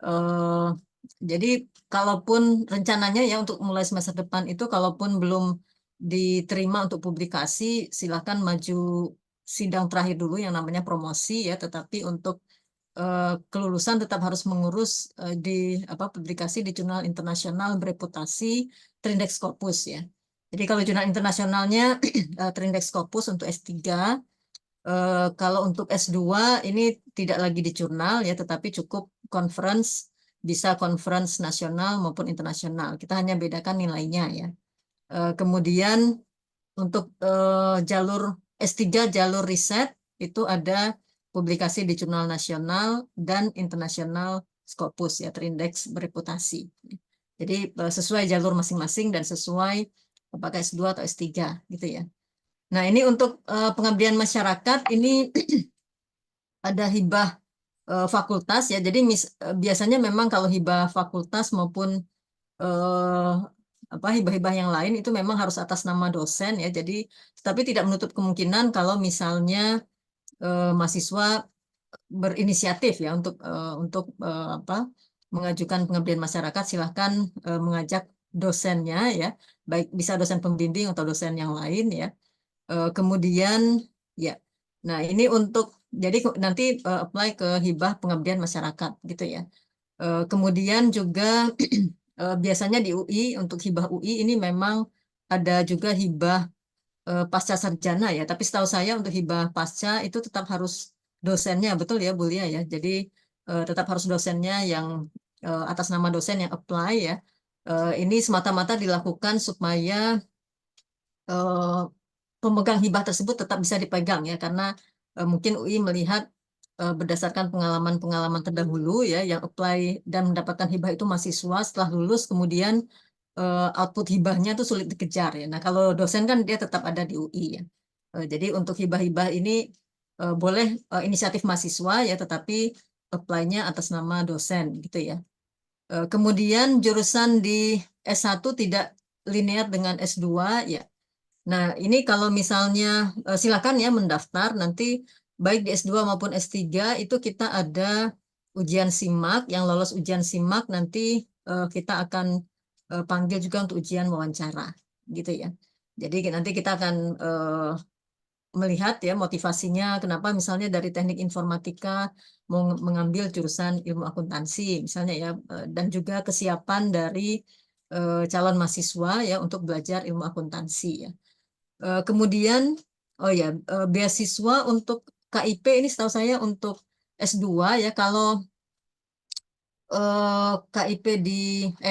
Eh, jadi kalaupun rencananya ya untuk mulai semester depan itu kalaupun belum diterima untuk publikasi, silakan maju sidang terakhir dulu yang namanya promosi ya, tetapi untuk kelulusan tetap harus mengurus di apa publikasi di jurnal internasional bereputasi Trindex Corpus ya. Jadi kalau jurnal internasionalnya Trindex Corpus untuk S3, kalau untuk S2 ini tidak lagi di jurnal ya, tetapi cukup conference, bisa conference nasional maupun internasional. Kita hanya bedakan nilainya ya. Kemudian untuk jalur S3, jalur riset itu ada publikasi di jurnal nasional dan internasional Scopus ya, terindeks bereputasi. Jadi sesuai jalur masing-masing dan sesuai apakah S2 atau S3 gitu ya. Nah, ini untuk pengabdian masyarakat ini ada hibah fakultas ya. Jadi biasanya memang kalau hibah fakultas maupun eh, apa hibah-hibah yang lain itu memang harus atas nama dosen ya. Jadi tapi tidak menutup kemungkinan kalau misalnya mahasiswa berinisiatif ya untuk apa mengajukan pengabdian masyarakat silahkan mengajak dosennya ya, baik bisa dosen pembimbing atau dosen yang lain ya. Kemudian ya, nah ini untuk jadi nanti apply ke hibah pengabdian masyarakat gitu ya. Kemudian juga biasanya di UI untuk hibah UI ini memang ada juga hibah pasca sarjana ya. Tapi setahu saya untuk hibah pasca itu tetap harus dosennya, betul ya Bu Lia ya. Jadi tetap harus dosennya yang atas nama dosen yang apply ya. Ini semata-mata dilakukan supaya eh, pemegang hibah tersebut tetap bisa dipegang ya karena mungkin UI melihat berdasarkan pengalaman-pengalaman terdahulu ya yang apply dan mendapatkan hibah itu mahasiswa setelah lulus kemudian output hibahnya itu sulit dikejar ya. Nah, kalau dosen kan dia tetap ada di UI ya. Jadi untuk hibah-hibah ini boleh inisiatif mahasiswa ya tetapi apply-nya atas nama dosen gitu ya. Kemudian jurusan di S1 tidak linear dengan S2 ya. Nah, ini kalau misalnya silakan ya mendaftar nanti baik di S2 maupun S3 itu kita ada ujian SIMAK, yang lolos ujian SIMAK nanti kita akan panggil juga untuk ujian wawancara, gitu ya. Jadi nanti kita akan melihat ya motivasinya kenapa misalnya dari teknik informatika mau mengambil jurusan ilmu akuntansi misalnya ya, dan juga kesiapan dari calon mahasiswa ya untuk belajar ilmu akuntansi ya. Kemudian oh ya, beasiswa untuk KIP ini setahu saya untuk S2 ya. Kalau KIP di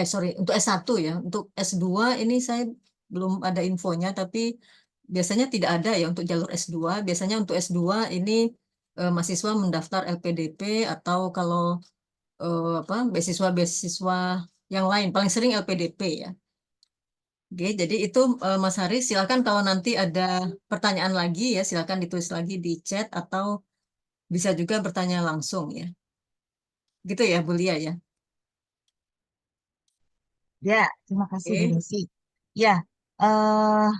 sorry, untuk S1 ya. Untuk S2 ini saya belum ada infonya, tapi biasanya tidak ada ya untuk jalur S2. Biasanya untuk S2 ini mahasiswa mendaftar LPDP atau kalau apa beasiswa-beasiswa yang lain, paling sering LPDP ya. Oke, jadi itu Mas Haris, silakan kalau nanti ada pertanyaan lagi ya, silakan ditulis lagi di chat atau bisa juga bertanya langsung ya. Gitu ya, Bu Lia ya. Ya, terima kasih Bu Oke. Desi. Ya, eh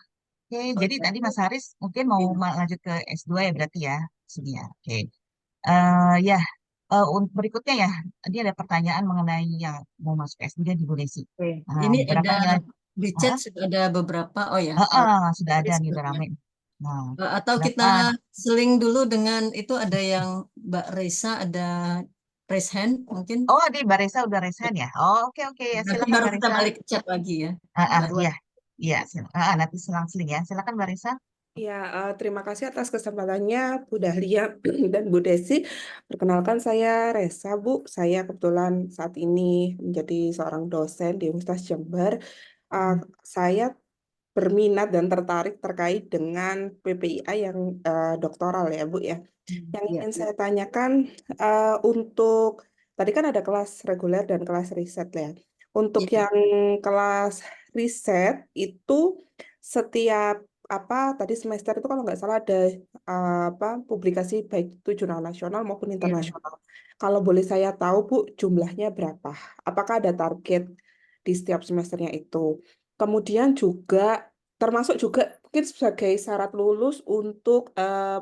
oke, Oh, jadi tadi Mas Haris mungkin mau iya. lanjut ke S2 ya berarti ya, sini ya. Oke. Ya, berikutnya ya, ini ada pertanyaan mengenai yang mau masuk S3 di Bu Desi. Oke. Nah, Ini berapa ada nilai? di chat Heeh, sudah ada beberapa. Oh ya, sudah ada Haris nih, belum udah ya. rame. Nah, Atau kita berapa? seling dulu dengan itu ada yang Mbak Reza ada raise hand mungkin. Oh, di Baresa udah resign ya? Oh, oke oke ya, Nanti silakan baru kita Baresa. balik ke chat lagi ya. Ah, Baru. iya, iya, nanti selang-seling ya. Silakan Baresa. Ya, terima kasih atas kesempatannya Bu Dahlia dan Bu Desi. Perkenalkan saya Resa, Bu. Saya kebetulan saat ini menjadi seorang dosen di Universitas Jember. Uh, saya berminat dan tertarik terkait dengan PPIA yang doktoral ya, Bu ya. Yang Ya, ingin saya tanyakan untuk tadi kan ada kelas reguler dan kelas riset ya. Untuk ya, yang kelas riset itu setiap tadi semester itu kalau nggak salah ada publikasi baik itu jurnal nasional maupun ya. internasional. Kalau boleh saya tahu Bu jumlahnya berapa? Apakah ada target di setiap semesternya itu? Kemudian juga termasuk juga mungkin sebagai syarat lulus untuk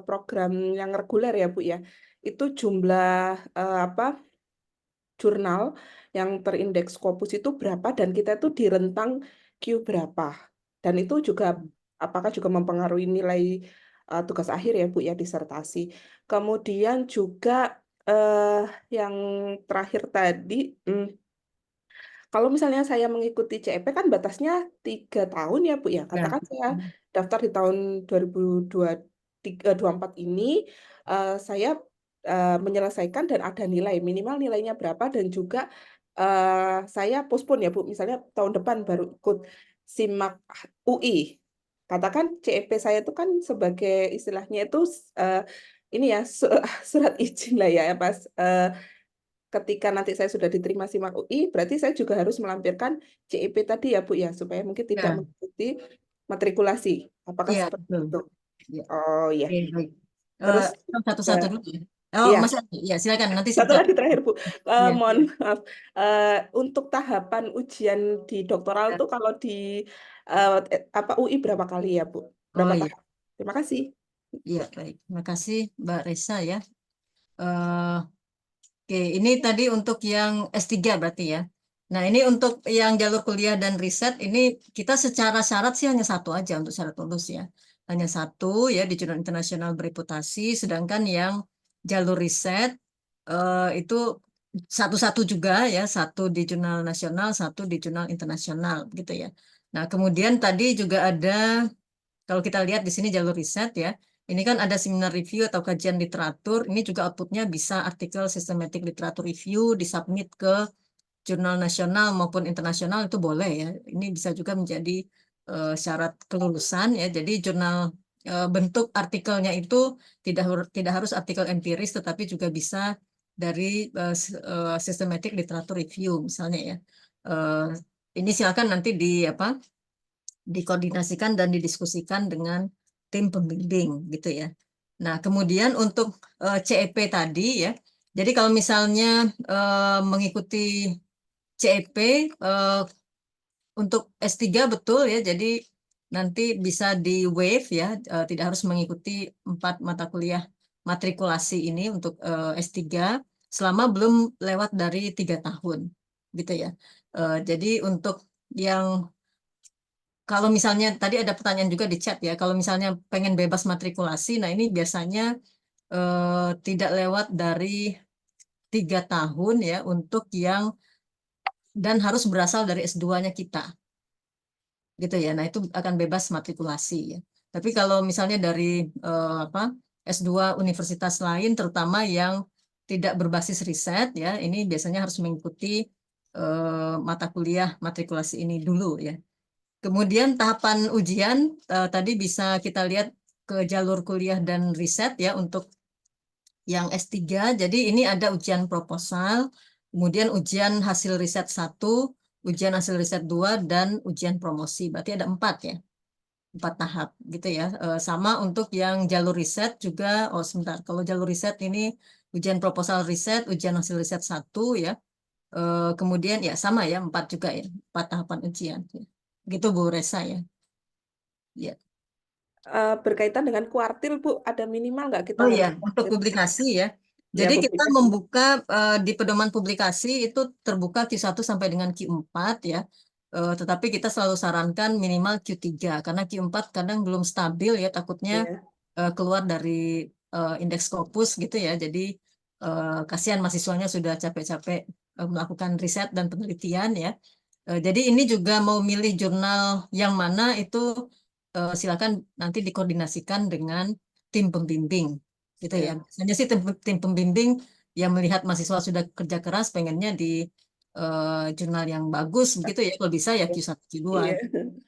program yang reguler ya Bu ya. Itu jumlah jurnal yang terindeks Scopus itu berapa dan kita itu di rentang Q berapa. Dan itu juga apakah juga mempengaruhi nilai tugas akhir ya Bu ya disertasi. Kemudian juga eh, yang terakhir tadi kalau misalnya saya mengikuti CEP kan batasnya 3 tahun ya Bu ya. Ya. Katakan saya daftar di tahun 2024 ini, saya menyelesaikan dan ada nilai minimal nilainya berapa dan juga saya postpone ya Bu. Misalnya tahun depan baru ikut SIMAK UI. Katakan CEP saya itu kan sebagai istilahnya itu eh, ini ya surat izin lah ya pas ketika nanti saya sudah diterima SIMAK UI, berarti saya juga harus melampirkan CEP tadi ya Bu ya, supaya mungkin tidak Ya, mengikuti matrikulasi. Apakah ya, seperti betul. itu? Ya. Oh ya. Oke, baik. Terus Satu-satu dulu ya. Oh, ya, Mas, ya silakan nanti satu sejak. lagi terakhir Bu. Ya. Mohon maaf. Untuk tahapan ujian di doktoral tuh kalau di UI berapa kali ya Bu? Oh Berapa iya, tahap? Terima kasih. iya baik. Terima kasih Mbak Resa ya. Eh, Oke, ini tadi untuk yang S3 berarti ya. Nah, ini untuk yang jalur kuliah dan riset, ini kita secara syarat sih hanya satu aja untuk syarat lulus ya. Hanya satu ya di jurnal internasional bereputasi, sedangkan yang jalur riset itu satu-satu juga ya, satu di jurnal nasional, satu di jurnal internasional gitu ya. Nah, kemudian tadi juga ada kalau kita lihat di sini jalur riset ya, ini kan ada seminar review atau kajian literatur. Ini juga outputnya bisa artikel systematic literature review disubmit ke jurnal nasional maupun internasional itu boleh ya. Ini bisa juga menjadi syarat kelulusan ya. Jadi jurnal bentuk artikelnya itu tidak harus artikel empiris, tetapi juga bisa dari systematic literature review misalnya ya. Eh, ini silakan nanti di apa dikoordinasikan dan didiskusikan dengan tim pembimbing gitu ya. Nah, kemudian untuk CEP tadi ya. Jadi kalau misalnya mengikuti CEP untuk S3 betul ya. Jadi nanti bisa di waive ya, tidak harus mengikuti 4 mata kuliah matrikulasi ini untuk S3. selama belum lewat dari 3 tahun, gitu ya. Jadi untuk yang kalau misalnya tadi ada pertanyaan juga di chat ya, kalau misalnya pengen bebas matrikulasi, nah ini biasanya tidak lewat dari 3 tahun ya untuk yang dan harus berasal dari S2-nya kita, gitu ya. Nah itu akan bebas matrikulasi ya. Tapi kalau misalnya dari apa S2 universitas lain, terutama yang tidak berbasis riset ya, ini biasanya harus mengikuti mata kuliah matrikulasi ini dulu ya. Kemudian tahapan ujian tadi bisa kita lihat ke jalur kuliah dan riset ya untuk yang S3. Jadi ini ada ujian proposal, kemudian ujian hasil riset 1, ujian hasil riset 2, dan ujian promosi. Berarti ada 4 ya, 4 tahap gitu ya. Sama untuk yang jalur riset juga, oh sebentar, kalau jalur riset ini ujian proposal riset, ujian hasil riset 1 ya. Kemudian ya sama ya, 4 juga ya, 4 tahapan ujian. Gitu Bu Resa ya. Ya. Berkaitan dengan kuartil, Bu, ada minimal nggak kita Oh harus ya, untuk publikasi ya. ya Jadi kita publikasi? membuka di pedoman publikasi itu terbuka Q1 sampai dengan Q4 ya. Tetapi kita selalu sarankan minimal Q3 karena Q4 kadang belum stabil ya, takutnya Ya. keluar dari indeks Scopus gitu ya. Jadi kasihan mahasiswanya sudah capek-capek melakukan riset dan penelitian ya. Jadi ini juga mau milih jurnal yang mana itu silakan nanti dikoordinasikan dengan tim pembimbing gitu ya. Ya. Biasanya sih tim pembimbing yang melihat mahasiswa sudah kerja keras pengennya di jurnal yang bagus begitu ya. Kalau bisa ya Q1, Q2. Iya.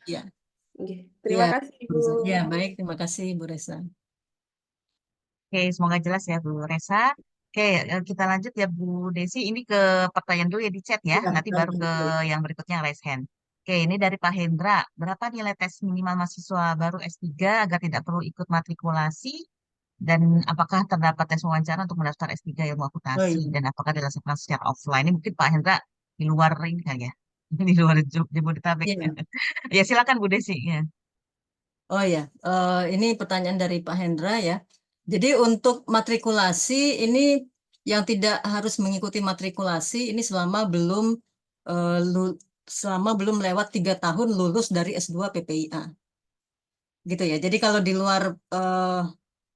Ya, Oke. ya, Terima kasih, Bu Bu. Reza. Ya, baik, terima kasih Bu Reza. Oke, semoga jelas ya Bu Resa. Oke, kita lanjut ya Bu Desi. Ini ke pertanyaan dulu ya di chat ya. Ya, Nanti baru ke yang berikutnya raise hand. Oke, ini dari Pak Hendra. Berapa nilai tes minimal mahasiswa baru S3 agar tidak perlu ikut matrikulasi? Dan apakah terdapat tes wawancara untuk mendaftar S3 ilmu Oh akuntansi? iya. Dan apakah dilaksanakan secara offline? Ini mungkin Pak Hendra di luar ini kan ya. Di luar Jabodetabek. Iya. Ya silakan Bu Desi. Ya. Oh ya, ini pertanyaan dari Pak Hendra ya. Jadi untuk matrikulasi ini yang tidak harus mengikuti matrikulasi ini eh, lu- selama belum lewat 3 tahun lulus dari S2 PPIA, gitu ya. Jadi kalau di luar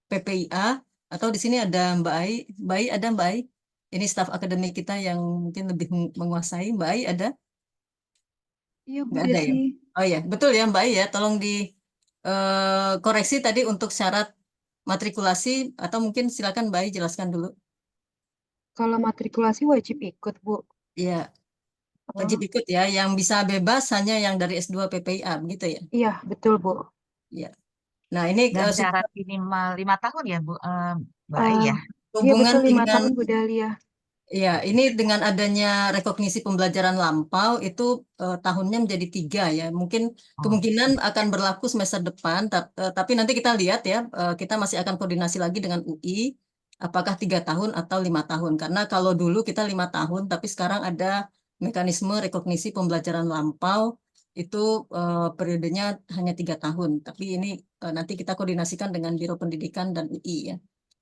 PPIA atau di sini ada Mbak Ai, Mbak Ai ada Mbak Ai? Ini staf akademik kita yang mungkin lebih menguasai. Mbak Ai ada? Iya, Bu Nggak ada ya? Desi. Oh ya, betul ya Mbak Ai ya. Tolong di koreksi tadi untuk syarat matrikulasi atau mungkin silakan Mbak Ai jelaskan dulu. Kalau matrikulasi wajib ikut, Bu. Iya, wajib Oh, ikut ya. Yang bisa bebas hanya yang dari S2 PPIA, begitu ya? iya, betul, Bu. Iya. Nah, ini Dan sudah syarat minimal 5 tahun ya Bu, Mbak Ai Eh, ya. iya, hubungan betul, lima dengan tahun Bu Dahlia. ya, ini dengan adanya rekognisi pembelajaran lampau itu tahunnya menjadi 3 ya. Mungkin Oh, kemungkinan akan berlaku semester depan, tapi nanti kita lihat ya. Kita masih akan koordinasi lagi dengan UI, apakah 3 tahun atau 5 tahun. Karena kalau dulu kita 5 tahun, tapi sekarang ada mekanisme rekognisi pembelajaran lampau itu periodenya hanya 3 tahun. Tapi ini nanti kita koordinasikan dengan Biro Pendidikan dan UI ya.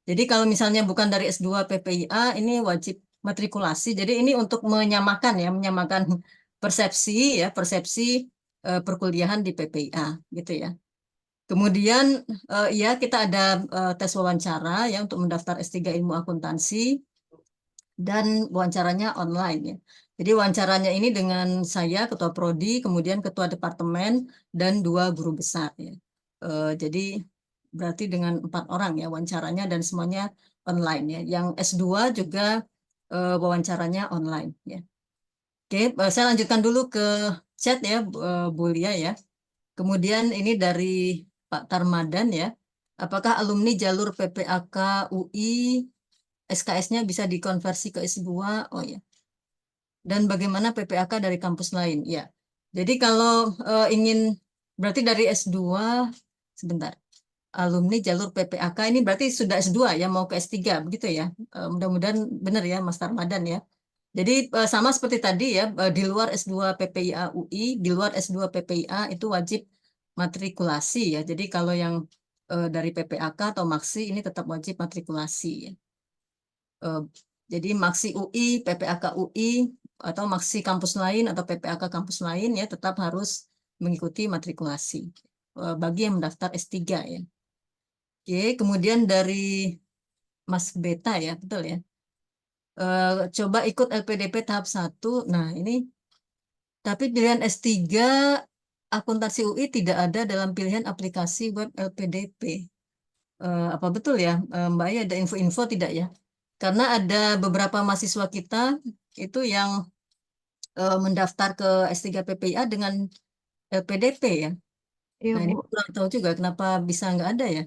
Jadi kalau misalnya bukan dari S2 PPIA, ini wajib matrikulasi. Jadi ini untuk menyamakan ya, menyamakan persepsi ya, persepsi perkuliahan di PPIA gitu ya. Kemudian ya kita ada tes wawancara ya untuk mendaftar S3 Ilmu Akuntansi dan wawancaranya online ya. Jadi wawancaranya ini dengan saya Ketua Prodi, kemudian Ketua Departemen dan 2 guru besar ya. Jadi berarti dengan 4 orang ya wawancaranya dan semuanya online ya. Yang S2 juga wawancaranya online ya. Oke, saya lanjutkan dulu ke chat ya, Bu Lia ya. Kemudian ini dari Pak Tarmadan ya. Apakah alumni jalur PPAK UI SKS-nya bisa dikonversi ke S2? Oh ya. Dan bagaimana PPAK dari kampus lain? Ya. Jadi kalau ingin berarti dari S2 sebentar. Alumni jalur PPAK ini berarti sudah S2 ya mau ke S3 begitu ya. Mudah-mudahan benar ya Mas Tarmadan ya. Jadi sama seperti tadi ya, di luar S2 PPIA UI, di luar S2 PPIA itu wajib matrikulasi ya. Jadi kalau yang dari PPAK atau Maksi ini tetap wajib matrikulasi ya. Jadi Maksi UI, PPAK UI, atau Maksi kampus lain atau PPAK kampus lain ya tetap harus mengikuti matrikulasi bagi yang mendaftar S3 ya. Oke, kemudian dari Mas Beta ya, betul ya. Coba ikut LPDP tahap 1. Nah, ini tapi pilihan S3 akuntansi UI tidak ada dalam pilihan aplikasi web LPDP. Apa betul ya, Mbak Ai, ada info-info tidak ya? Karena ada beberapa mahasiswa kita itu yang mendaftar ke S3 PPIA dengan LPDP ya. Iya, Nah, ini Bu. kurang tahu juga kenapa bisa nggak ada ya.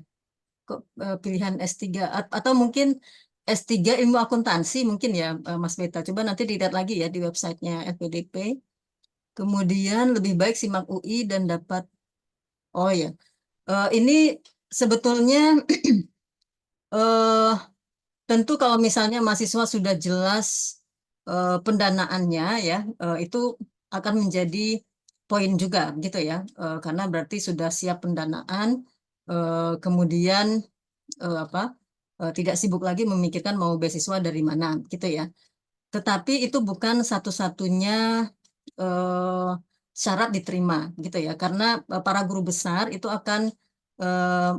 Kok pilihan S3 atau mungkin S3 ilmu akuntansi mungkin ya, Mas Beta. Coba nanti dilihat lagi ya di websitenya LPDP. Kemudian lebih baik simak UI dan dapat, oh ya, ini sebetulnya eh, tentu kalau misalnya mahasiswa sudah jelas pendanaannya ya, itu akan menjadi poin juga gitu ya. Karena berarti sudah siap pendanaan, kemudian tidak sibuk lagi memikirkan mau beasiswa dari mana gitu ya. Tetapi itu bukan satu-satunya eh, syarat diterima gitu ya, karena para guru besar itu akan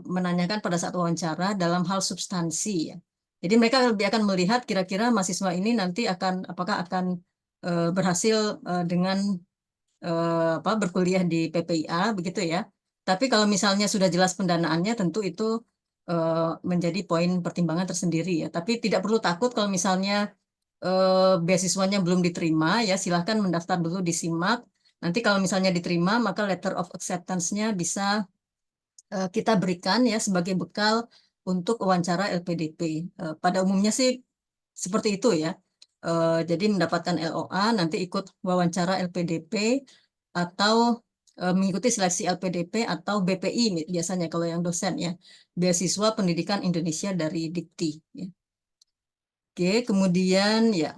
menanyakan pada saat wawancara dalam hal substansi ya. Jadi mereka lebih akan melihat kira-kira mahasiswa ini nanti apakah akan berhasil dengan berkuliah di PPIA begitu ya. Tapi kalau misalnya sudah jelas pendanaannya, tentu itu menjadi poin pertimbangan tersendiri ya. Tapi tidak perlu takut kalau misalnya beasiswanya belum diterima ya, silahkan mendaftar dulu di SIMAK. Nanti kalau misalnya diterima, maka letter of acceptance-nya bisa kita berikan ya sebagai bekal untuk wawancara LPDP. Pada umumnya sih seperti itu ya. Jadi mendapatkan LOA, nanti ikut wawancara LPDP atau mengikuti seleksi LPDP atau BPI biasanya kalau yang dosen ya, Beasiswa Pendidikan Indonesia dari Dikti. Ya. Oke, kemudian ya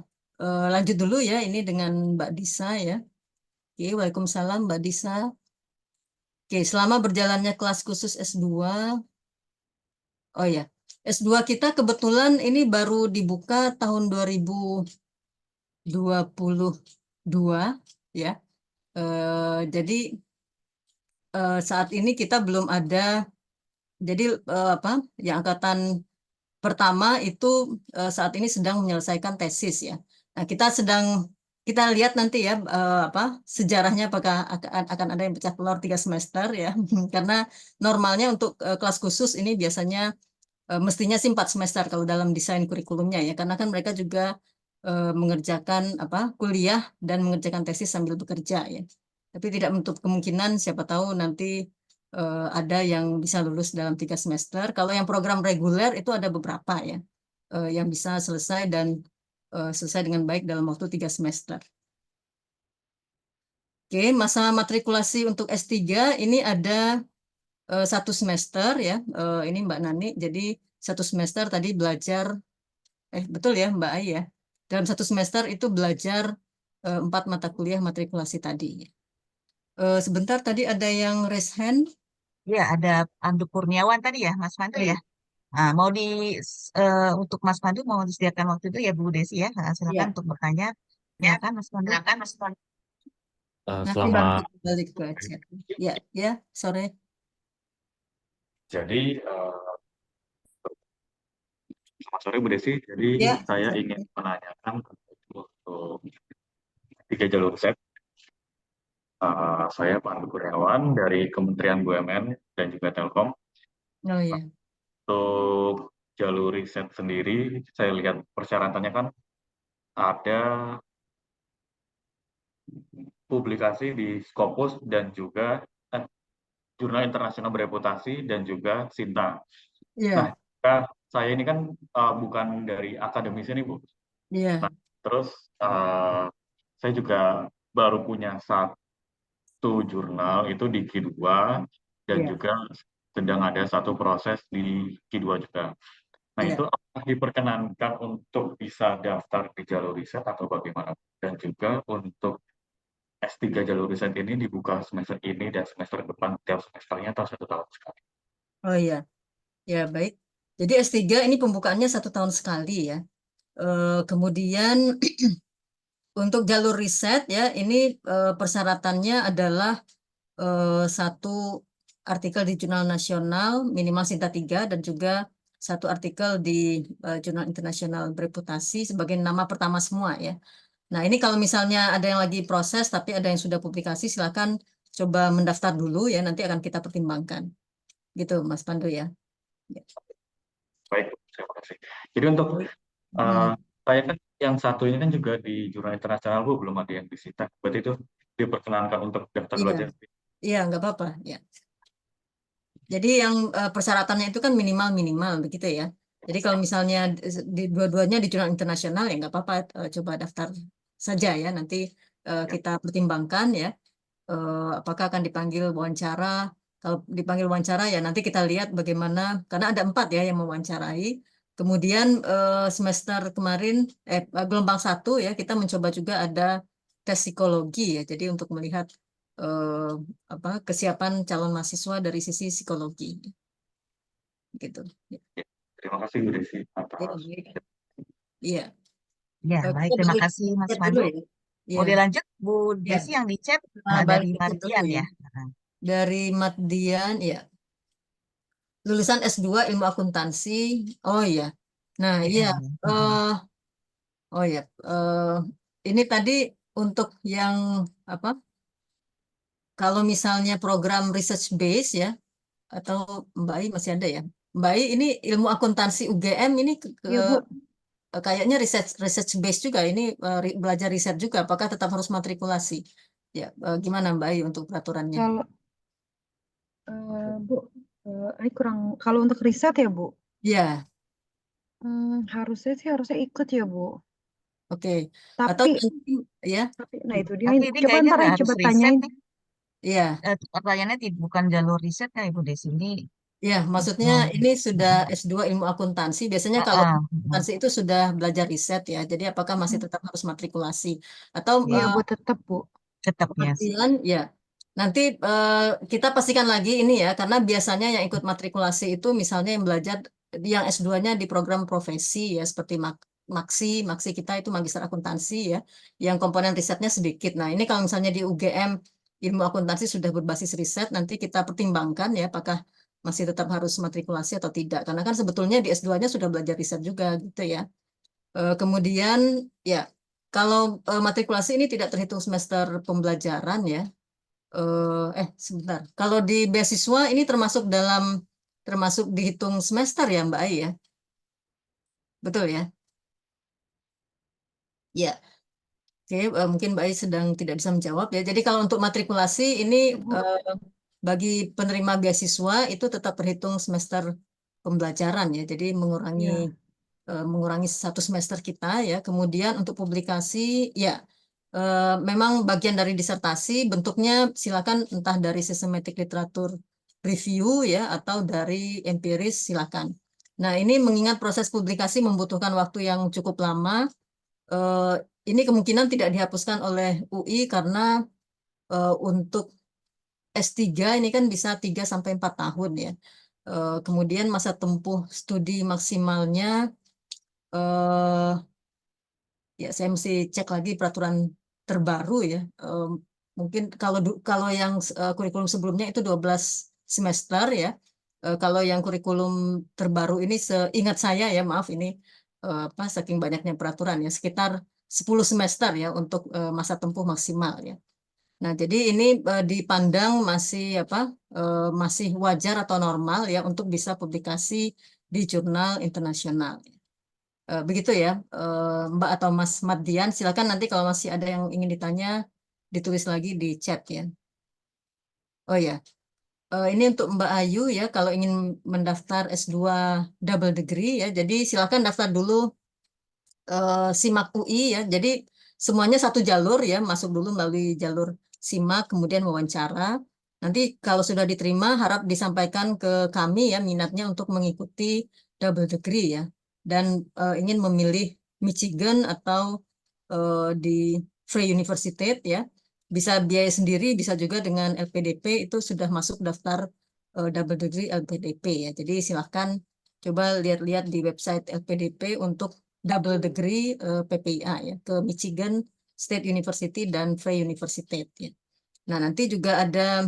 lanjut dulu ya ini dengan Mbak Disa ya. Oke, Waalaikumsalam Mbak Disa. Oke, selama berjalannya kelas khusus S2, oh ya, S2 kita kebetulan ini baru dibuka tahun 2022 ya. Jadi saat ini kita belum ada, jadi yang angkatan pertama itu saat ini sedang menyelesaikan tesis ya. Nah, kita lihat nanti ya sejarahnya apakah akan ada yang pecah telur 3 semester ya. Karena normalnya untuk kelas khusus ini biasanya mestinya sih 4 semester kalau dalam desain kurikulumnya ya. Karena kan mereka juga mengerjakan kuliah dan mengerjakan tesis sambil bekerja ya. Tapi tidak menutup kemungkinan siapa tahu nanti ada yang bisa lulus dalam 3 semester. Kalau yang program reguler itu ada beberapa ya yang bisa selesai dan selesai dengan baik dalam waktu 3 semester. Oke, masa matrikulasi untuk S3 ini ada 1 semester ya. Ini Mbak Nani. Jadi 1 semester tadi belajar, betul ya Mbak Ai ya. Dalam 1 semester itu belajar 4 mata kuliah matrikulasi tadi. Sebentar tadi ada yang raise hand. Ya, ada Pandu Kurniawan tadi ya, Mas Pandu ya. Nah, untuk Mas Pandu mau disediakan waktu itu ya Bu Desi ya. Nah, silakan Ya, untuk bertanya. Silakan Mas Pandu. nanti Selamat, balik ke chat. Ya, ya, sore. jadi selamat sore Bu Desi. Jadi Ya, saya sore. ingin menanyakan untuk 3 jalur set. Saya Pandu Kurniawan dari Kementerian BUMN dan juga Telkom. Oh ya, Untuk jalur riset sendiri, saya lihat persyaratannya kan ada publikasi di Scopus dan juga jurnal internasional bereputasi dan juga Sinta. Nah, ya, saya ini kan bukan dari akademisi nih Bu. ya, Terus saya juga baru punya satu jurnal itu di Q2 dan ya, juga sedang ada satu proses di Q2 juga. Nah, ya. itu apakah diperkenankan untuk bisa daftar di jalur riset atau bagaimana? Dan juga untuk S3 jalur riset ini dibuka semester ini dan semester depan tiap semesternya atau 1 tahun sekali? Oh ya, ya baik. Jadi S3 ini pembukaannya 1 tahun sekali ya. Kemudian untuk jalur riset ya, ini persyaratannya adalah satu artikel di jurnal nasional minimal Sinta 3 dan juga satu artikel di jurnal internasional bereputasi sebagai nama pertama semua ya. Nah, ini kalau misalnya ada yang lagi proses tapi ada yang sudah publikasi, silakan coba mendaftar dulu ya, nanti akan kita pertimbangkan. Gitu, Mas Pandu ya. Baik, terima kasih. Jadi untuk saya kan yang satu ini kan juga di jurnal internasional Bu, belum ada yang disita. Berarti itu diperkenankan untuk daftar Iya, belajar. iya nggak apa-apa ya. Jadi yang persyaratannya itu kan minimal begitu ya. Jadi kalau misalnya di dua-duanya di jurnal internasional ya nggak apa-apa, coba daftar saja ya. Nanti kita pertimbangkan ya. Apakah akan dipanggil wawancara. Kalau dipanggil wawancara ya nanti kita lihat bagaimana, karena ada 4 ya yang mewawancarai. Kemudian semester kemarin, gelombang 1 ya, kita mencoba juga ada tes psikologi ya. Jadi untuk melihat kesiapan calon mahasiswa dari sisi psikologi. Gitu. Terima kasih Bu Desi atas. Iya. Ya, baik. Kita Terima balik kasih Mas chat Pandu. dulu ya. Mau Iya. dilanjut Bu Ya. Desi yang di chat Balik dari ke chat dulu Mardian ya. ya. Dari Mardian ya. Lulusan S2 Ilmu Akuntansi. Oh iya. Nah, iya. Oh ya. Ini tadi untuk yang apa? Kalau misalnya program research base ya, atau Mbak Ai masih ada ya? Mbak Ai ini ilmu akuntansi UGM ini Iya, Bu. kayaknya research base juga. Ini belajar riset juga. Apakah tetap harus matrikulasi? Ya, gimana Mbak Ai untuk peraturannya? Kalau Bu, ini kurang. Kalau untuk riset ya, Bu, Ya, harusnya ikut ya, Bu. oke. Atau ya, Nah itu dia. Tapi ini Coba kayaknya ntar nggak ya, harus coba riset tanyain. nih. iya. Pertanyaannya bukan jalur riset ya Ibu Desi. Ini Ya, maksudnya ini sudah S2 ilmu akuntansi. Biasanya kalau akuntansi itu sudah belajar riset ya. Jadi apakah masih tetap harus matrikulasi? Atau Iya, Bu, tetap, Bu. tetap ya. kemudian ya, nanti kita pastikan lagi ini ya, karena biasanya yang ikut matrikulasi itu misalnya yang belajar yang S2-nya di program profesi ya, seperti Maksi kita itu magister akuntansi ya, yang komponen risetnya sedikit. Nah, ini kalau misalnya di UGM ilmu akuntansi sudah berbasis riset, nanti kita pertimbangkan ya, apakah masih tetap harus matrikulasi atau tidak. Karena kan sebetulnya di S2-nya sudah belajar riset juga gitu ya. Kemudian ya, kalau matrikulasi ini tidak terhitung semester pembelajaran ya. Sebentar. Kalau di beasiswa ini termasuk dihitung semester ya Mbak Ai ya? Betul ya? Ya. Oke, mungkin Mbak Ai sedang tidak bisa menjawab ya. Jadi kalau untuk matrikulasi ini bagi penerima beasiswa itu tetap terhitung semester pembelajaran ya. Jadi mengurangi 1 semester kita ya. Kemudian untuk publikasi ya memang bagian dari disertasi bentuknya silakan entah dari systematic literatur review ya atau dari empiris silakan. Nah, ini mengingat proses publikasi membutuhkan waktu yang cukup lama. Ini kemungkinan tidak dihapuskan oleh UI karena untuk S3 ini kan bisa 3-4 tahun ya. Kemudian masa tempuh studi maksimalnya ya saya mesti cek lagi peraturan terbaru ya. Mungkin kalau yang kurikulum sebelumnya itu 12 semester ya. Kalau yang kurikulum terbaru ini seingat saya ya, maaf ini saking banyaknya peraturan ya, sekitar 10 semester ya untuk masa tempuh maksimal ya. Nah, jadi ini dipandang masih wajar atau normal ya untuk bisa publikasi di jurnal internasional. Begitu ya, Mbak atau Mas Mardian, silakan nanti kalau masih ada yang ingin ditanya, ditulis lagi di chat ya. Oh ya, ini untuk Mbak Ayu ya, kalau ingin mendaftar S2 double degree ya, jadi silakan daftar dulu SIMAK UI ya. Jadi semuanya satu jalur ya, masuk dulu melalui jalur SIMAK, kemudian wawancara. Nanti kalau sudah diterima, harap disampaikan ke kami ya minatnya untuk mengikuti double degree ya. Dan ingin memilih Michigan atau di Free University ya. Bisa biaya sendiri, bisa juga dengan LPDP itu sudah masuk daftar double degree LPDP ya. Jadi silahkan coba lihat-lihat di website LPDP untuk double degree PPIA ya ke Michigan State University dan Free University ya. Nah, nanti juga ada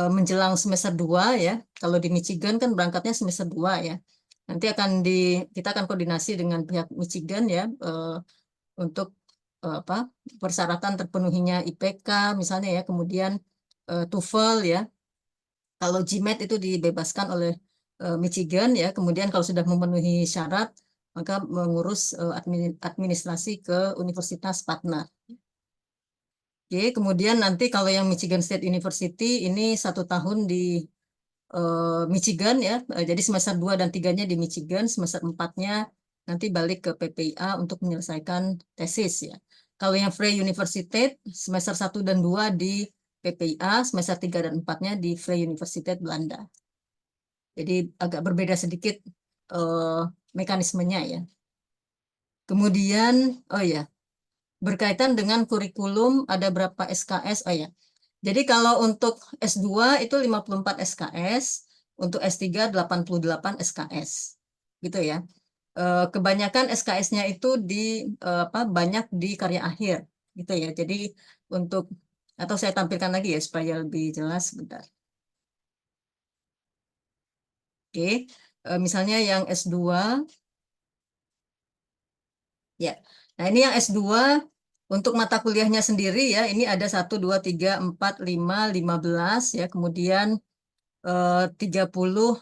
menjelang semester 2 ya. Kalau di Michigan kan berangkatnya semester 2 ya. Nanti kita akan koordinasi dengan pihak Michigan ya untuk persyaratan terpenuhinya IPK misalnya ya, kemudian TOEFL ya. Kalau GMAT itu dibebaskan oleh Michigan ya. Kemudian kalau sudah memenuhi syarat maka mengurus administrasi ke universitas partner. Oke, kemudian nanti kalau yang Michigan State University ini 1 tahun di Michigan ya, jadi semester 2 dan 3-nya di Michigan, semester 4-nya nanti balik ke PPIA untuk menyelesaikan tesis ya. Kalau yang Free University semester 1 dan 2 di PPIA, semester 3 dan 4-nya di Free University Belanda. Jadi agak berbeda sedikit mekanismenya ya. Kemudian, oh ya, berkaitan dengan kurikulum ada berapa SKS, oh ya. Jadi kalau untuk S2 itu 54 SKS, untuk S3 88 SKS. Gitu ya. Kebanyakan SKS-nya itu banyak di karya akhir gitu ya. Jadi untuk atau saya tampilkan lagi ya supaya lebih jelas bentar. Oke, misalnya yang S2 ya. Nah, ini yang S2 untuk mata kuliahnya sendiri ya, ini ada 1, 2, 3, 4, 5, 15 ya, kemudian 36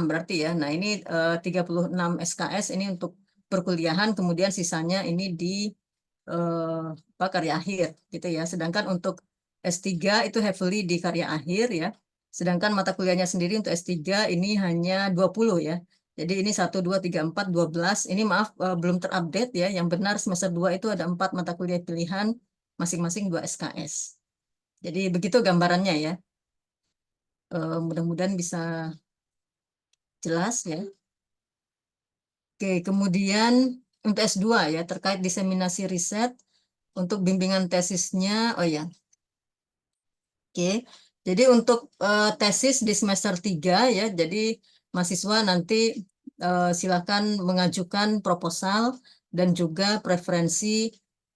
berarti ya. Nah, ini 36 SKS ini untuk perkuliahan, kemudian sisanya ini di karya akhir gitu ya. Sedangkan untuk S3 itu heavily di karya akhir ya. Sedangkan mata kuliahnya sendiri untuk S3 ini hanya 20 ya. Jadi ini 1, 2, 3, 4, 12. Ini maaf belum terupdate ya. Yang benar semester 2 itu ada 4 mata kuliah pilihan, masing-masing 2 SKS. Jadi begitu gambarannya ya. Mudah-mudahan bisa jelas ya. Oke, kemudian untuk S2 ya, terkait diseminasi riset untuk bimbingan tesisnya, oh ya. Oke, jadi untuk tesis di semester 3 ya, jadi mahasiswa nanti silakan mengajukan proposal dan juga preferensi,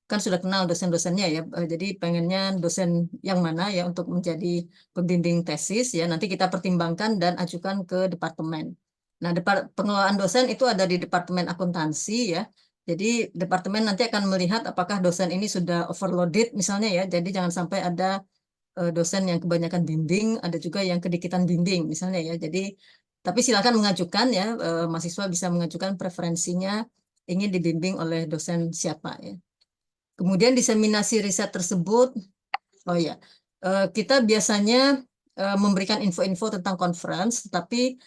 kan sudah kenal dosen-dosennya ya, jadi pengennya dosen yang mana ya untuk menjadi pembimbing tesis ya, nanti kita pertimbangkan dan ajukan ke departemen. Nah, pengelolaan dosen itu ada di Departemen Akuntansi ya. Jadi departemen nanti akan melihat apakah dosen ini sudah overloaded misalnya ya. Jadi jangan sampai ada dosen yang kebanyakan bimbing, ada juga yang kedikitan bimbing misalnya ya. Jadi tapi silakan mengajukan ya, mahasiswa bisa mengajukan preferensinya ingin dibimbing oleh dosen siapa ya. Kemudian diseminasi riset tersebut, oh ya, kita biasanya memberikan info-info tentang conference, tapi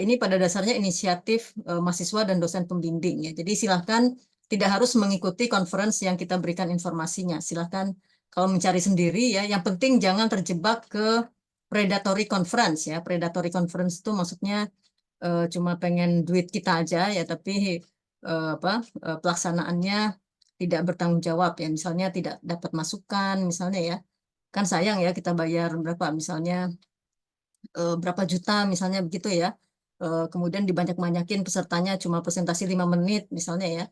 ini pada dasarnya inisiatif mahasiswa dan dosen pembimbing ya. Jadi silakan tidak harus mengikuti conference yang kita berikan informasinya. Silakan kalau mencari sendiri ya. Yang penting jangan terjebak ke predatory conference ya. Predatory conference itu maksudnya cuma pengen duit kita aja ya, tapi pelaksanaannya tidak bertanggung jawab ya. Misalnya tidak dapat masukan misalnya ya. Kan sayang ya kita bayar berapa misalnya berapa juta misalnya begitu ya. Kemudian dibanyak-banyakin pesertanya cuma presentasi 5 menit misalnya ya.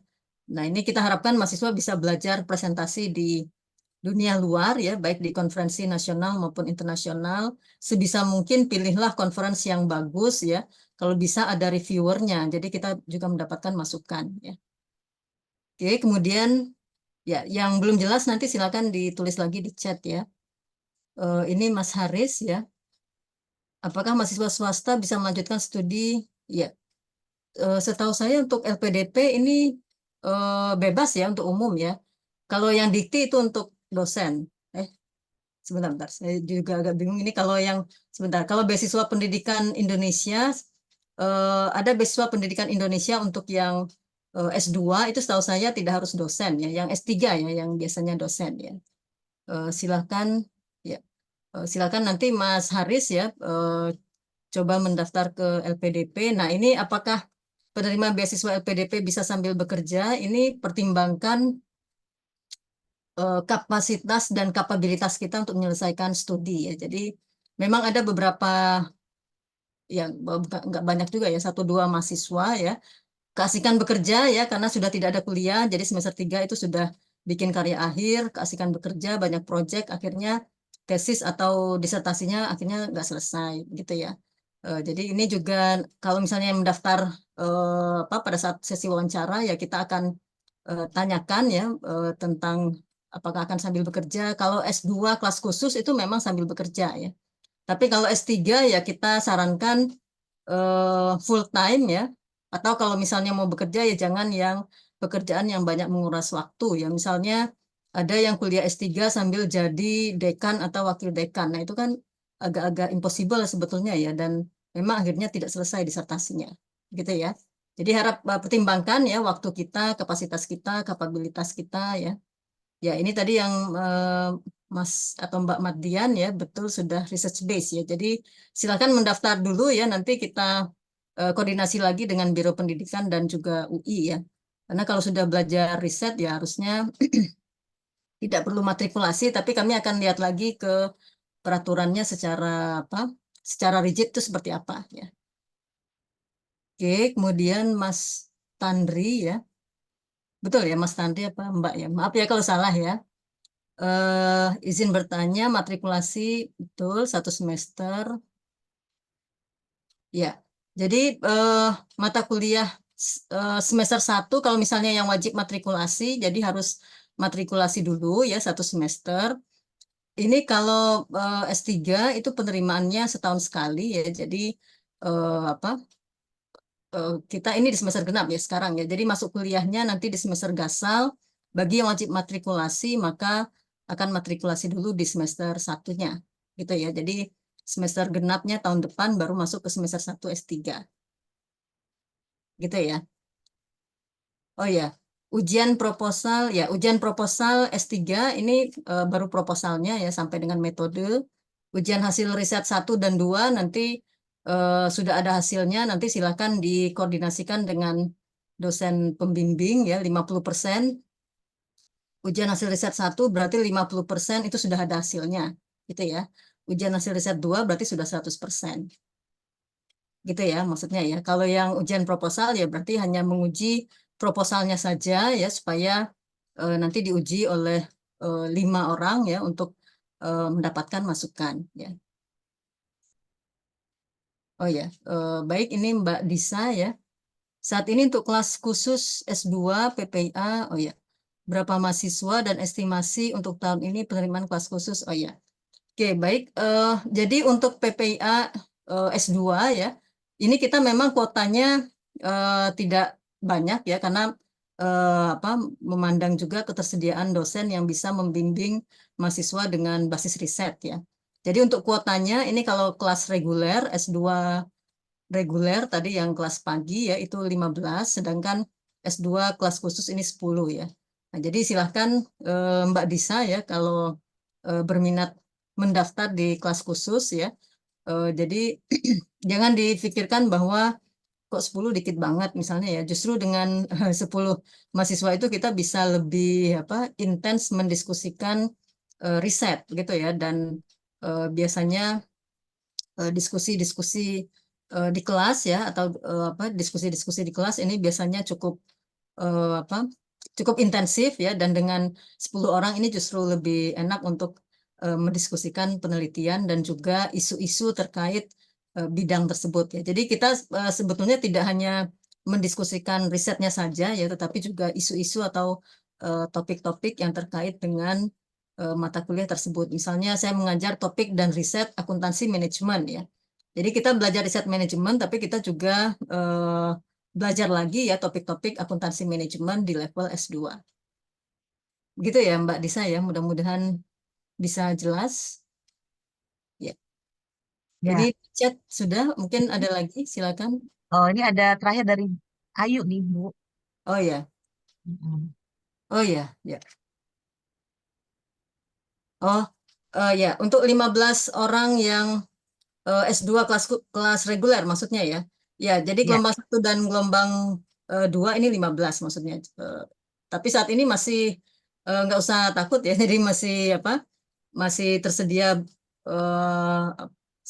Nah, ini kita harapkan mahasiswa bisa belajar presentasi di dunia luar ya, baik di konferensi nasional maupun internasional. Sebisa mungkin pilihlah konferensi yang bagus ya. Kalau bisa ada reviewernya, jadi kita juga mendapatkan masukan ya. Oke, kemudian ya yang belum jelas nanti silakan ditulis lagi di chat ya. Ini Mas Haris ya. Apakah mahasiswa swasta bisa melanjutkan studi? Ya, setahu saya untuk LPDP ini bebas ya untuk umum ya. Kalau yang dikti itu untuk dosen. Sebentar, saya juga agak bingung ini kalau yang sebentar. Kalau beasiswa pendidikan Indonesia ada beasiswa pendidikan Indonesia untuk yang S2 itu setahu saya tidak harus dosen ya. Yang S3 ya yang biasanya dosen ya. Silakan ya. Silakan nanti Mas Haris ya coba mendaftar ke LPDP. Nah, ini apakah penerima beasiswa LPDP bisa sambil bekerja? Ini pertimbangkan kapasitas dan kapabilitas kita untuk menyelesaikan studi ya. Jadi memang ada beberapa ya nggak banyak juga ya, 1-2 mahasiswa ya, keasikan bekerja ya karena sudah tidak ada kuliah, jadi semester 3 itu sudah bikin karya akhir, keasikan bekerja, banyak proyek, akhirnya tesis atau disertasinya akhirnya nggak selesai gitu ya. Jadi ini juga kalau misalnya yang mendaftar pada saat sesi wawancara ya kita akan tanyakan ya tentang apakah akan sambil bekerja. Kalau S2 kelas khusus itu memang sambil bekerja ya. Tapi kalau S3 ya kita sarankan full time ya. Atau kalau misalnya mau bekerja ya jangan yang pekerjaan yang banyak menguras waktu ya. Misalnya ada yang kuliah S3 sambil jadi dekan atau wakil dekan. Nah, itu kan agak-agak impossible sebetulnya ya dan memang akhirnya tidak selesai disertasinya. Gitu ya. Jadi harap pertimbangkan ya waktu kita, kapasitas kita, kapabilitas kita ya. Ya, ini tadi yang Mas atau Mbak Mardian ya, betul sudah research base ya. Jadi silakan mendaftar dulu ya, nanti kita koordinasi lagi dengan Biro Pendidikan dan juga UI ya. Karena kalau sudah belajar riset ya harusnya tidak perlu matrikulasi, tapi kami akan lihat lagi ke peraturannya secara apa? Secara rigid itu seperti apa ya. Oke, kemudian Mas Tandri ya. Betul ya Mas Tandri apa Mbak ya? Maaf ya kalau salah ya. Izin bertanya, matrikulasi betul 1 semester. Ya, jadi mata kuliah semester 1 kalau misalnya yang wajib matrikulasi, jadi harus matrikulasi dulu ya 1 semester. Ini kalau S3 itu penerimaannya setahun sekali ya, jadi apa? Kita ini di semester genap ya sekarang ya. Jadi masuk kuliahnya nanti di semester gasal. Bagi yang wajib matrikulasi maka akan matrikulasi dulu di semester 1-nya. Gitu ya. Jadi semester genapnya tahun depan baru masuk ke semester 1 S3. Gitu ya. Oh ya, ujian proposal S3 ini baru proposalnya ya sampai dengan metode. Ujian hasil riset 1 dan 2 nanti sudah ada hasilnya, nanti silakan dikoordinasikan dengan dosen pembimbing ya 50%. Ujian hasil riset 1 berarti 50% itu sudah ada hasilnya, gitu ya. Ujian hasil riset 2 berarti sudah 100%. Gitu ya maksudnya ya. Kalau yang ujian proposal ya berarti hanya menguji proposalnya saja ya supaya nanti diuji oleh 5 orang ya untuk mendapatkan masukan ya. Oh ya, baik ini Mbak Disa ya. Saat ini untuk kelas khusus S2 PPIA, oh ya, berapa mahasiswa dan estimasi untuk tahun ini penerimaan kelas khusus, oh ya. Oke, baik. Jadi untuk PPIA S2 ya, ini kita memang kuotanya tidak banyak ya, karena memandang juga ketersediaan dosen yang bisa membimbing mahasiswa dengan basis riset ya. Jadi untuk kuotanya, ini kalau kelas reguler S2 reguler tadi yang kelas pagi ya itu 15, sedangkan S2 kelas khusus ini 10 ya. Nah, jadi silahkan Mbak Disa ya kalau berminat mendaftar di kelas khusus ya. Jadi jangan difikirkan bahwa kok 10 dikit banget misalnya ya. Justru dengan 10 mahasiswa itu kita bisa lebih intens mendiskusikan riset gitu ya dan biasanya diskusi-diskusi di kelas ya atau diskusi-diskusi di kelas ini biasanya cukup intensif ya dan dengan 10 orang ini justru lebih enak untuk mendiskusikan penelitian dan juga isu-isu terkait bidang tersebut ya. Jadi kita sebetulnya tidak hanya mendiskusikan risetnya saja ya tetapi juga isu-isu atau topik-topik yang terkait dengan mata kuliah tersebut. Misalnya saya mengajar topik dan riset akuntansi manajemen ya. Jadi kita belajar riset manajemen tapi kita juga belajar lagi ya topik-topik akuntansi manajemen di level S2. Begitu ya Mbak Disa ya, mudah-mudahan bisa jelas. Ya. Ya. Ini chat sudah, mungkin ada lagi, silakan. Oh, ini ada terakhir dari Ayu nih, Bu. Oh ya, oh ya, ya. Oh, ya, untuk 15 orang yang S2 kelas reguler maksudnya ya. Ya, jadi Ya. gelombang 1 dan gelombang 2 ini 15 maksudnya. Tapi saat ini masih nggak usah takut ya. Jadi masih tersedia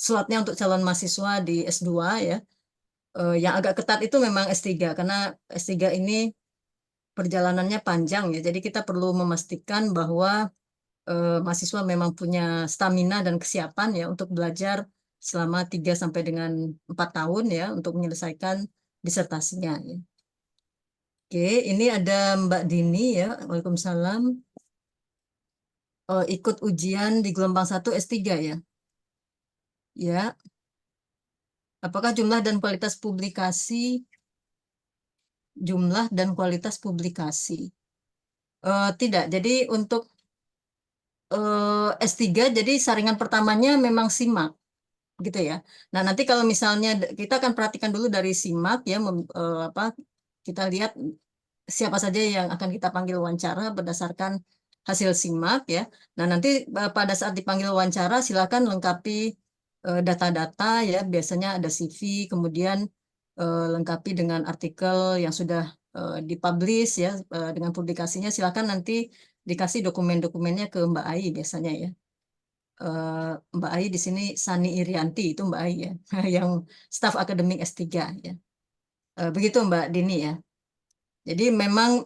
slotnya untuk calon mahasiswa di S2 ya. Yang agak ketat itu memang S3 karena S3 ini perjalanannya panjang ya. Jadi kita perlu memastikan bahwa mahasiswa memang punya stamina dan kesiapan ya untuk belajar selama 3 sampai dengan 4 tahun ya untuk menyelesaikan disertasinya ya. Oke, ini ada Mbak Dini ya. Waalaikumsalam. Ikut ujian di gelombang 1 S3 ya. Ya, apakah jumlah dan kualitas publikasi? Tidak. Jadi untuk S3 jadi saringan pertamanya memang SIMAK gitu ya. Nah, nanti kalau misalnya kita akan perhatikan dulu dari SIMAK ya kita lihat siapa saja yang akan kita panggil wawancara berdasarkan hasil SIMAK ya. Nah, nanti pada saat dipanggil wawancara silakan lengkapi data-data ya, biasanya ada CV, kemudian lengkapi dengan artikel yang sudah dipublish ya, dengan publikasinya silakan nanti dikasih dokumen-dokumennya ke Mbak Ai biasanya ya. Mbak Ai di sini Sani Irianti itu Mbak Ai ya, yang staf akademik S3 ya. Begitu Mbak Dini ya. Jadi memang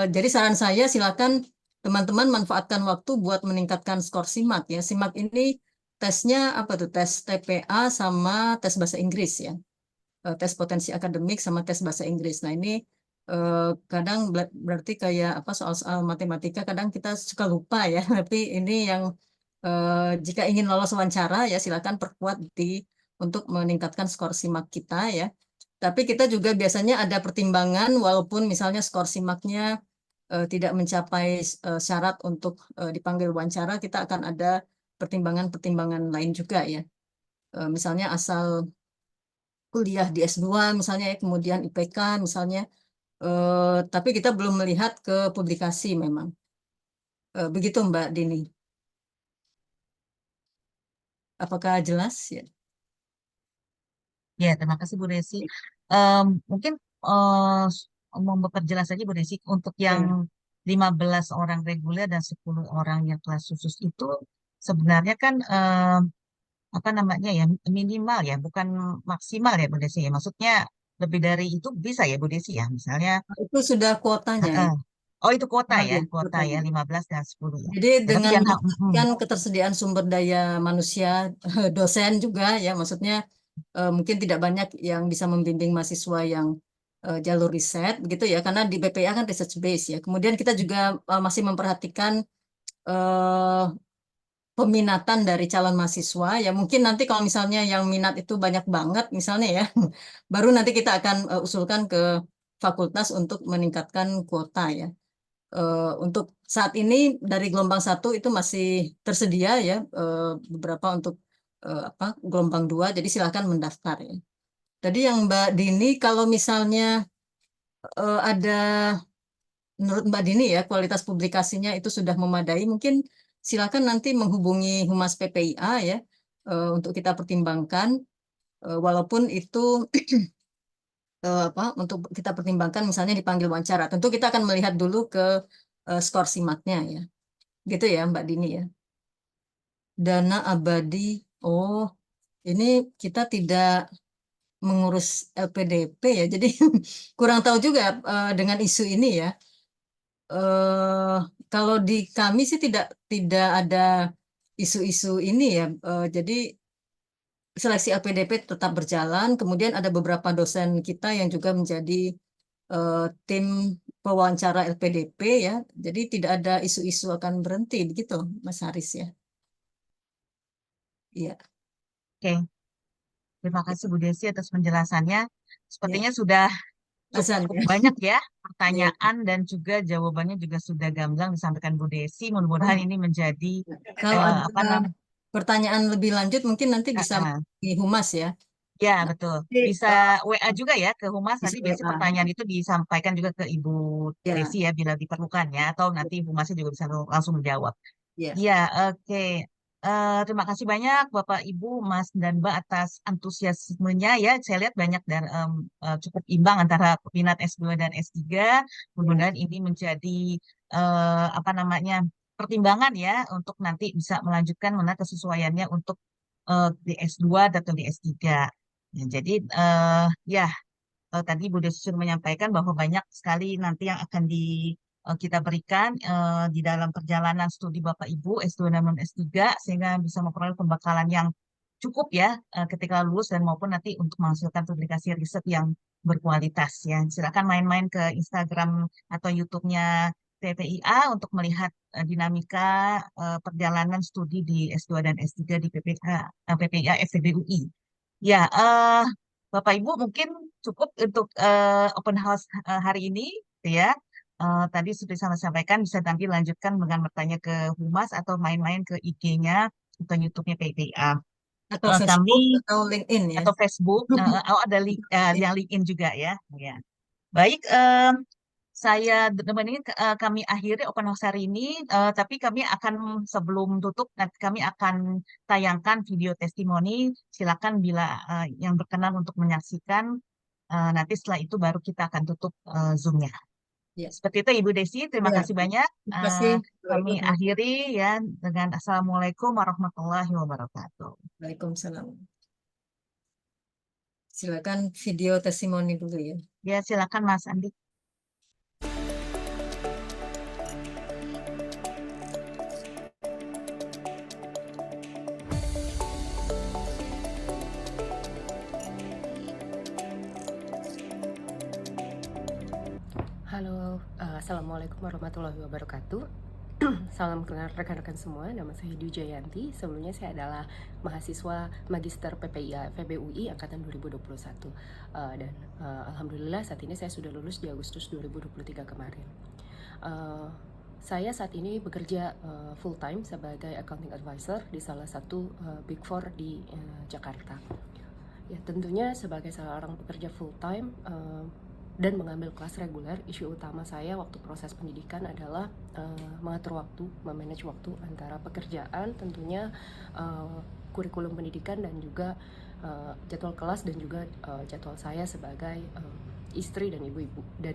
jadi saran saya silakan teman-teman manfaatkan waktu buat meningkatkan skor SIMAK ya. SIMAK ini tesnya apa tuh? Tes TPA sama tes bahasa Inggris ya. Tes potensi akademik sama tes bahasa Inggris. Nah, ini kadang berarti kayak apa soal-soal matematika kadang kita suka lupa ya. Tapi ini yang jika ingin lolos wawancara ya silakan perkuat untuk meningkatkan skor SIMAK kita ya. Tapi kita juga biasanya ada pertimbangan walaupun misalnya skor SIMAK-nya tidak mencapai syarat untuk dipanggil wawancara, kita akan ada pertimbangan-pertimbangan lain juga ya. Misalnya asal kuliah di S2 misalnya ya, kemudian IPK misalnya, tapi kita belum melihat ke publikasi memang. Begitu Mbak Dini. Apakah jelas ya? Ya, terima kasih Bu Desi. Mungkin mau memperjelas aja Bu Desi, untuk yang Ya. 15 orang reguler dan 10 orang yang kelas khusus itu sebenarnya kan apa namanya ya, minimal ya, bukan maksimal ya Bu Desi ya. Maksudnya lebih dari itu bisa ya Bu Desi ya, misalnya. Itu sudah kuotanya ya. Heeh. Oh, itu kuota ya, Ya, kuota ya kuotanya. 15 dan 10 ya. Jadi Ya, tapi dengan jangan memastikan ketersediaan sumber daya manusia, dosen juga ya, maksudnya mungkin tidak banyak yang bisa membimbing mahasiswa yang jalur riset begitu ya, karena di BPA kan research base ya. Kemudian kita juga masih memperhatikan eh, peminatan dari calon mahasiswa ya. Mungkin nanti kalau misalnya yang minat itu banyak banget misalnya ya, baru nanti kita akan usulkan ke fakultas untuk meningkatkan kuota ya. Untuk saat ini dari gelombang 1 itu masih tersedia ya beberapa untuk gelombang 2, jadi silakan mendaftar ya. Tadi yang Mbak Dini kalau misalnya ada menurut Mbak Dini ya kualitas publikasinya itu sudah memadai, mungkin silakan nanti menghubungi Humas PPIA ya untuk kita pertimbangkan walaupun itu untuk kita pertimbangkan misalnya dipanggil wawancara. Tentu kita akan melihat dulu ke skor SIMAK-nya ya. Gitu ya Mbak Dini ya. Dana abadi. Oh, ini kita tidak mengurus LPDP ya. Jadi kurang tahu juga dengan isu ini ya. Kalau di kami sih tidak ada isu-isu ini ya. Jadi seleksi LPDP tetap berjalan. Kemudian ada beberapa dosen kita yang juga menjadi tim pewawancara LPDP ya. Jadi tidak ada isu-isu akan berhenti begitu, Mas Haris ya. Iya. Oke, terima kasih Bu Desi atas penjelasannya. Ya, Sepertinya sudah Hasan cukup ya. banyak ya Iya. pertanyaan dan juga jawabannya juga sudah gamblang disampaikan Bu Desi. Mudah-mudahan ini menjadi Kalau ada apa namanya? pertanyaan lebih lanjut mungkin nanti bisa di Humas ya. Ya, betul. Jadi, Bisa WA juga ya ke Humas. bisa Nanti biasanya WA. pertanyaan itu disampaikan juga ke Ibu Ya, Desi ya bila diperlukan ya. Atau nanti Humasnya juga bisa langsung menjawab. ya. Iya, oke. Terima kasih banyak Bapak, Ibu, Mas, dan Mbak atas antusiasmenya ya. Saya lihat banyak dan cukup imbang antara minat S2 dan S3. Ya. Mudah-mudahan ini menjadi apa namanya pertimbangan ya untuk nanti bisa melanjutkan mana kesesuaiannya untuk di S2 atau di S3. Ya, jadi ya tadi Bu Desi sudah menyampaikan bahwa banyak sekali nanti yang akan kita berikan di dalam perjalanan studi Bapak Ibu S2 dan S3 sehingga bisa memperoleh pembekalan yang cukup ya ketika lulus dan maupun nanti untuk menghasilkan publikasi riset yang berkualitas ya. Silakan main-main ke Instagram atau YouTube-nya PPIA untuk melihat dinamika perjalanan studi di S2 dan S3 di PPIA FEB UI. Ya, Bapak Ibu mungkin cukup untuk open house hari ini, gitu ya. Tadi sudah saya sampaikan bisa nanti lanjutkan dengan bertanya ke Humas atau main-main ke IG-nya atau YouTube-nya PPA. Atau Kami Facebook atau LinkedIn ya. atau Facebook, ada link yang LinkedIn juga ya. Ya. Baik, saya ini kami akhiri open house hari ini, tapi kami akan sebelum tutup nanti kami akan tayangkan video testimoni. Silakan bila yang berkenan untuk menyaksikan. Nanti setelah itu baru kita akan tutup Zoom-nya. Ya. Seperti itu Ibu Desi, terima Ya. kasih banyak. Terima kasih. Kami akhiri ya dengan Assalamualaikum warahmatullahi wabarakatuh. Waalaikumsalam. Silakan video testimoni dulu ya. Ya, silakan Mas Andi. Halo, Assalamualaikum warahmatullahi wabarakatuh. Salam kenal rekan-rekan semua, nama saya Dwi Jayanti. Sebelumnya saya adalah mahasiswa Magister PPIA FEB UI Angkatan 2021. Alhamdulillah saat ini saya sudah lulus di Agustus 2023 kemarin. Saya saat ini bekerja full time sebagai accounting advisor di salah satu Big Four di Jakarta. Ya, tentunya sebagai seorang pekerja full time dan mengambil kelas reguler, isu utama saya waktu proses pendidikan adalah mengatur waktu, memanage waktu antara pekerjaan, tentunya kurikulum pendidikan dan juga jadwal kelas dan juga jadwal saya sebagai istri dan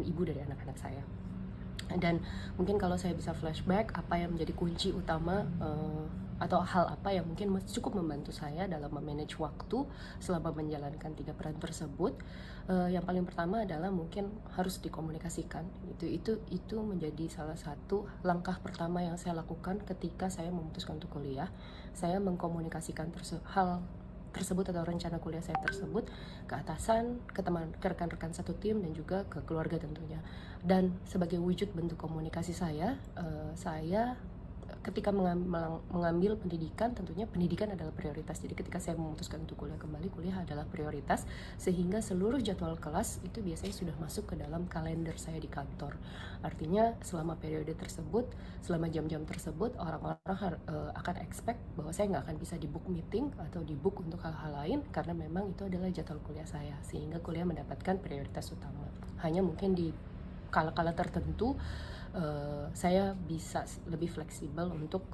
ibu dari anak-anak saya. Dan mungkin kalau saya bisa flashback apa yang menjadi kunci utama atau hal apa yang mungkin cukup membantu saya dalam memanage waktu selama menjalankan 3 peran tersebut, yang paling pertama adalah mungkin harus dikomunikasikan. Itu menjadi salah satu langkah pertama yang saya lakukan ketika saya memutuskan untuk kuliah. Saya mengkomunikasikan hal tersebut atau rencana kuliah saya tersebut ke atasan, ke rekan-rekan satu tim dan juga ke keluarga tentunya. Dan sebagai wujud bentuk komunikasi saya ketika mengambil pendidikan, tentunya pendidikan adalah prioritas. Jadi ketika saya memutuskan untuk kuliah kembali, kuliah adalah prioritas, sehingga seluruh jadwal kelas itu biasanya sudah masuk ke dalam kalender saya di kantor. Artinya selama periode tersebut, selama jam-jam tersebut, orang-orang akan expect bahwa saya nggak akan bisa di-book meeting atau di-book untuk hal-hal lain, karena memang itu adalah jadwal kuliah saya, sehingga kuliah mendapatkan prioritas utama. Hanya mungkin di kala-kala tertentu saya bisa lebih fleksibel untuk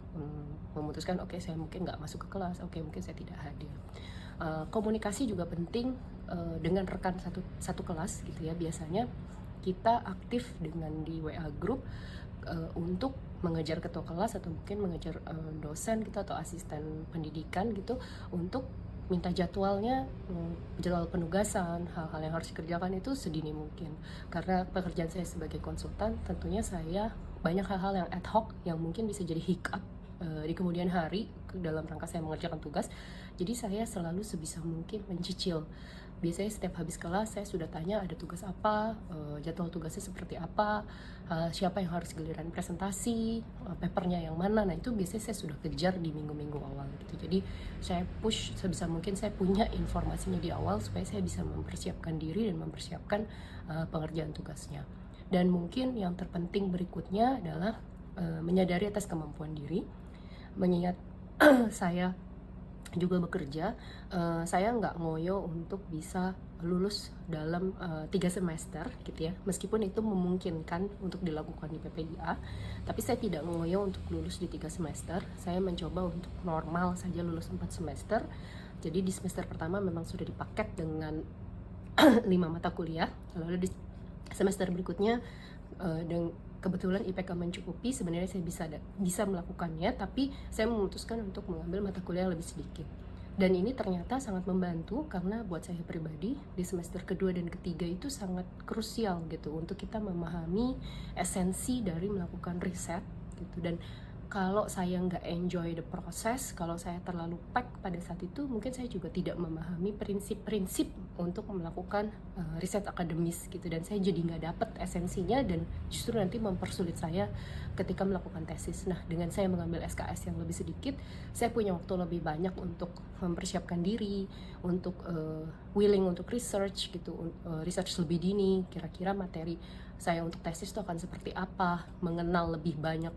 memutuskan oke, saya mungkin nggak masuk ke kelas, oke, mungkin saya tidak hadir. Komunikasi juga penting dengan rekan satu kelas gitu ya. Biasanya kita aktif dengan di WA group untuk mengejar ketua kelas atau mungkin mengejar dosen gitu atau asisten pendidikan gitu untuk minta jadwalnya, jadwal penugasan, hal-hal yang harus dikerjakan itu sedini mungkin. Karena pekerjaan saya sebagai konsultan, tentunya saya banyak hal-hal yang ad hoc yang mungkin bisa jadi hiccup di kemudian hari dalam rangka saya mengerjakan tugas. Jadi saya selalu sebisa mungkin mencicil. Biasanya setiap habis kelas saya sudah tanya ada tugas apa, jadwal tugasnya seperti apa, siapa yang harus giliran presentasi, papernya yang mana. Nah itu biasanya saya sudah kejar di minggu-minggu awal gitu. Jadi saya push sebisa mungkin saya punya informasinya di awal supaya saya bisa mempersiapkan diri dan mempersiapkan pengerjaan tugasnya. Dan mungkin yang terpenting berikutnya adalah menyadari atas kemampuan diri, mengingat saya juga bekerja, saya nggak ngoyo untuk bisa lulus dalam 3 semester gitu ya, meskipun itu memungkinkan untuk dilakukan di PPIA, tapi saya tidak ngoyo untuk lulus di 3 semester. Saya mencoba untuk normal saja lulus 4 semester. Jadi di semester pertama memang sudah dipaket dengan 5 mata kuliah, lalu di semester berikutnya dan kebetulan IPK mencukupi, sebenarnya saya bisa melakukannya, tapi saya memutuskan untuk mengambil mata kuliah lebih sedikit. Dan ini ternyata sangat membantu karena buat saya pribadi di semester kedua dan ketiga itu sangat krusial gitu untuk kita memahami esensi dari melakukan riset gitu. Dan kalau saya nggak enjoy the process, kalau saya terlalu pack pada saat itu, mungkin saya juga tidak memahami prinsip-prinsip untuk melakukan riset akademis gitu, dan saya jadi nggak dapet esensinya dan justru nanti mempersulit saya ketika melakukan tesis. Nah, dengan saya mengambil SKS yang lebih sedikit, saya punya waktu lebih banyak untuk mempersiapkan diri, untuk willing untuk research gitu, research lebih dini, kira-kira materi saya untuk tesis itu akan seperti apa, mengenal lebih banyak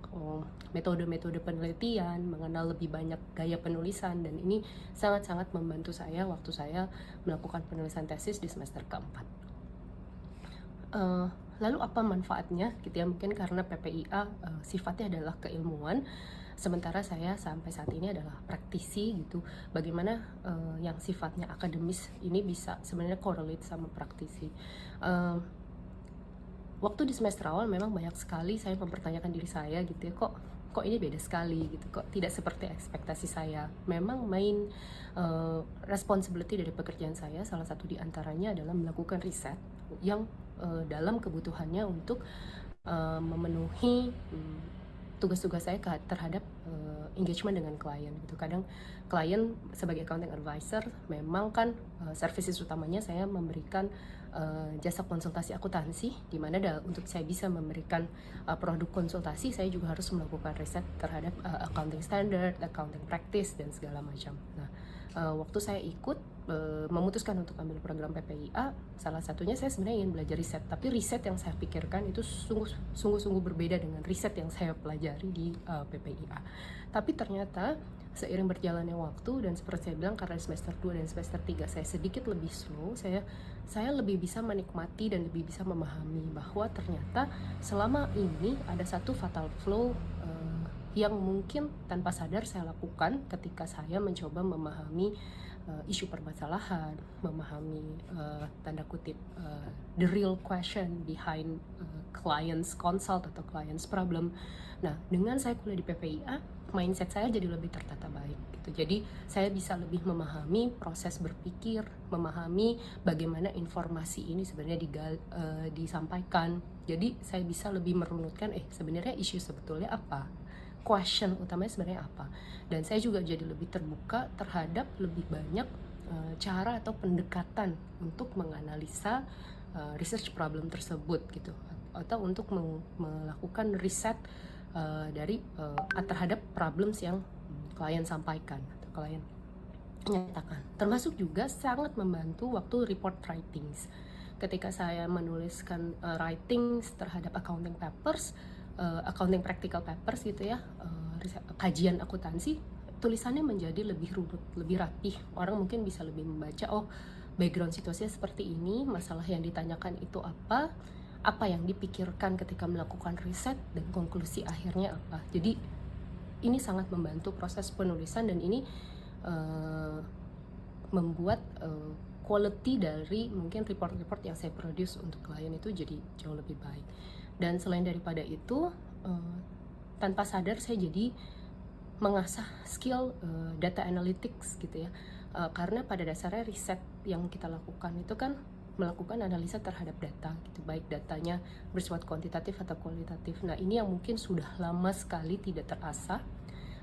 metode-metode penelitian, mengenal lebih banyak gaya penulisan, dan ini sangat-sangat membantu saya waktu saya melakukan penulisan tesis di semester keempat. Lalu apa manfaatnya gitu ya, mungkin karena PPIA sifatnya adalah keilmuan, sementara saya sampai saat ini adalah praktisi gitu. Bagaimana yang sifatnya akademis ini bisa sebenarnya correlate sama praktisi. Waktu di semester awal memang banyak sekali saya mempertanyakan diri saya gitu ya, kok ini beda sekali gitu, kok tidak seperti ekspektasi saya. Memang main responsibility dari pekerjaan saya, salah satu di antaranya adalah melakukan riset yang dalam kebutuhannya untuk memenuhi tugas-tugas saya terhadap engagement dengan klien gitu. Kadang klien sebagai accounting advisor memang kan services utamanya saya memberikan jasa konsultasi akuntansi, di mana untuk saya bisa memberikan produk konsultasi, saya juga harus melakukan riset terhadap accounting standard, accounting practice, dan segala macam. Nah, waktu saya ikut memutuskan untuk ambil program PPIA, salah satunya saya sebenarnya ingin belajar riset, tapi riset yang saya pikirkan itu sungguh-sungguh berbeda dengan riset yang saya pelajari di PPIA. Tapi ternyata seiring berjalannya waktu, dan seperti saya bilang karena semester 2 dan semester 3 saya sedikit lebih slow, saya lebih bisa menikmati dan lebih bisa memahami bahwa ternyata selama ini ada satu fatal flow yang mungkin tanpa sadar saya lakukan ketika saya mencoba memahami isu permasalahan, memahami tanda kutip the real question behind client's consult atau client's problem. Nah, dengan saya kuliah di PPIA, mindset saya jadi lebih tertata baik gitu. Jadi saya bisa lebih memahami proses berpikir, memahami bagaimana informasi ini sebenarnya disampaikan. Jadi saya bisa lebih merunutkan sebenarnya isu sebetulnya apa, question utamanya sebenarnya apa. Dan saya juga jadi lebih terbuka terhadap lebih banyak cara atau pendekatan untuk menganalisa research problem tersebut gitu, atau untuk melakukan riset dari terhadap problems yang klien sampaikan atau klien nyatakan. Termasuk juga sangat membantu waktu report writings. Ketika saya menuliskan writings terhadap accounting papers, accounting practical papers gitu ya, kajian akuntansi, tulisannya menjadi lebih runut, lebih rapih. Orang mungkin bisa lebih membaca, oh background situasinya seperti ini, masalah yang ditanyakan itu apa yang dipikirkan ketika melakukan riset, dan konklusi akhirnya apa. Jadi ini sangat membantu proses penulisan, dan ini membuat quality dari mungkin report-report yang saya produce untuk klien itu jadi jauh lebih baik. Dan selain daripada itu, tanpa sadar saya jadi mengasah skill data analytics gitu ya, karena pada dasarnya riset yang kita lakukan itu kan melakukan analisa terhadap data gitu, baik datanya bersifat kuantitatif atau kualitatif. Nah, ini yang mungkin sudah lama sekali tidak terasah,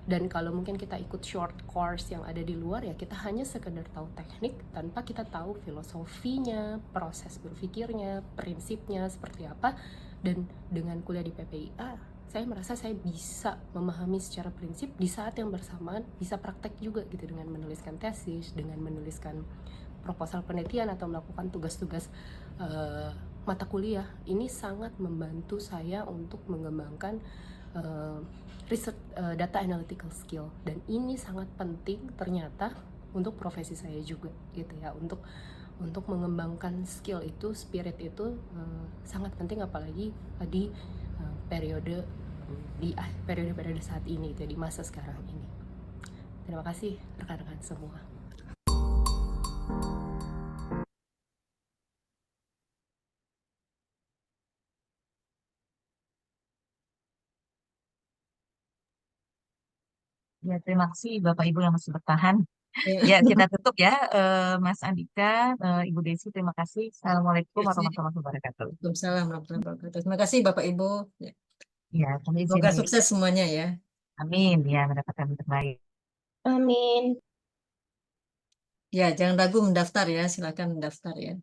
dan kalau mungkin kita ikut short course yang ada di luar ya kita hanya sekedar tahu teknik tanpa kita tahu filosofinya, proses berpikirnya, prinsipnya seperti apa. Dan dengan kuliah di PPIA, saya merasa saya bisa memahami secara prinsip, di saat yang bersamaan bisa praktek juga gitu, dengan menuliskan tesis, dengan menuliskan proposal penelitian, atau melakukan tugas-tugas mata kuliah. Ini sangat membantu saya untuk mengembangkan research data analytical skill, dan ini sangat penting ternyata untuk profesi saya juga gitu ya, untuk mengembangkan skill itu, spirit itu sangat penting, apalagi di periode saat ini, di masa sekarang ini. Terima kasih rekan-rekan semua. Ya, terima kasih Bapak Ibu yang masih bertahan. Ya. Ya, kita tutup ya, Mas Andika, Ibu Desi, terima kasih. Assalamualaikum Terima kasih. warahmatullahi wabarakatuh. Waalaikumsalam warahmatullahi wabarakatuh. Terima kasih Bapak Ibu. Ya. Ya, sampai di Semoga sini. sukses semuanya ya. Amin, ya, mendapatkan yang terbaik. Amin. Ya, jangan ragu mendaftar ya. Silakan mendaftar ya.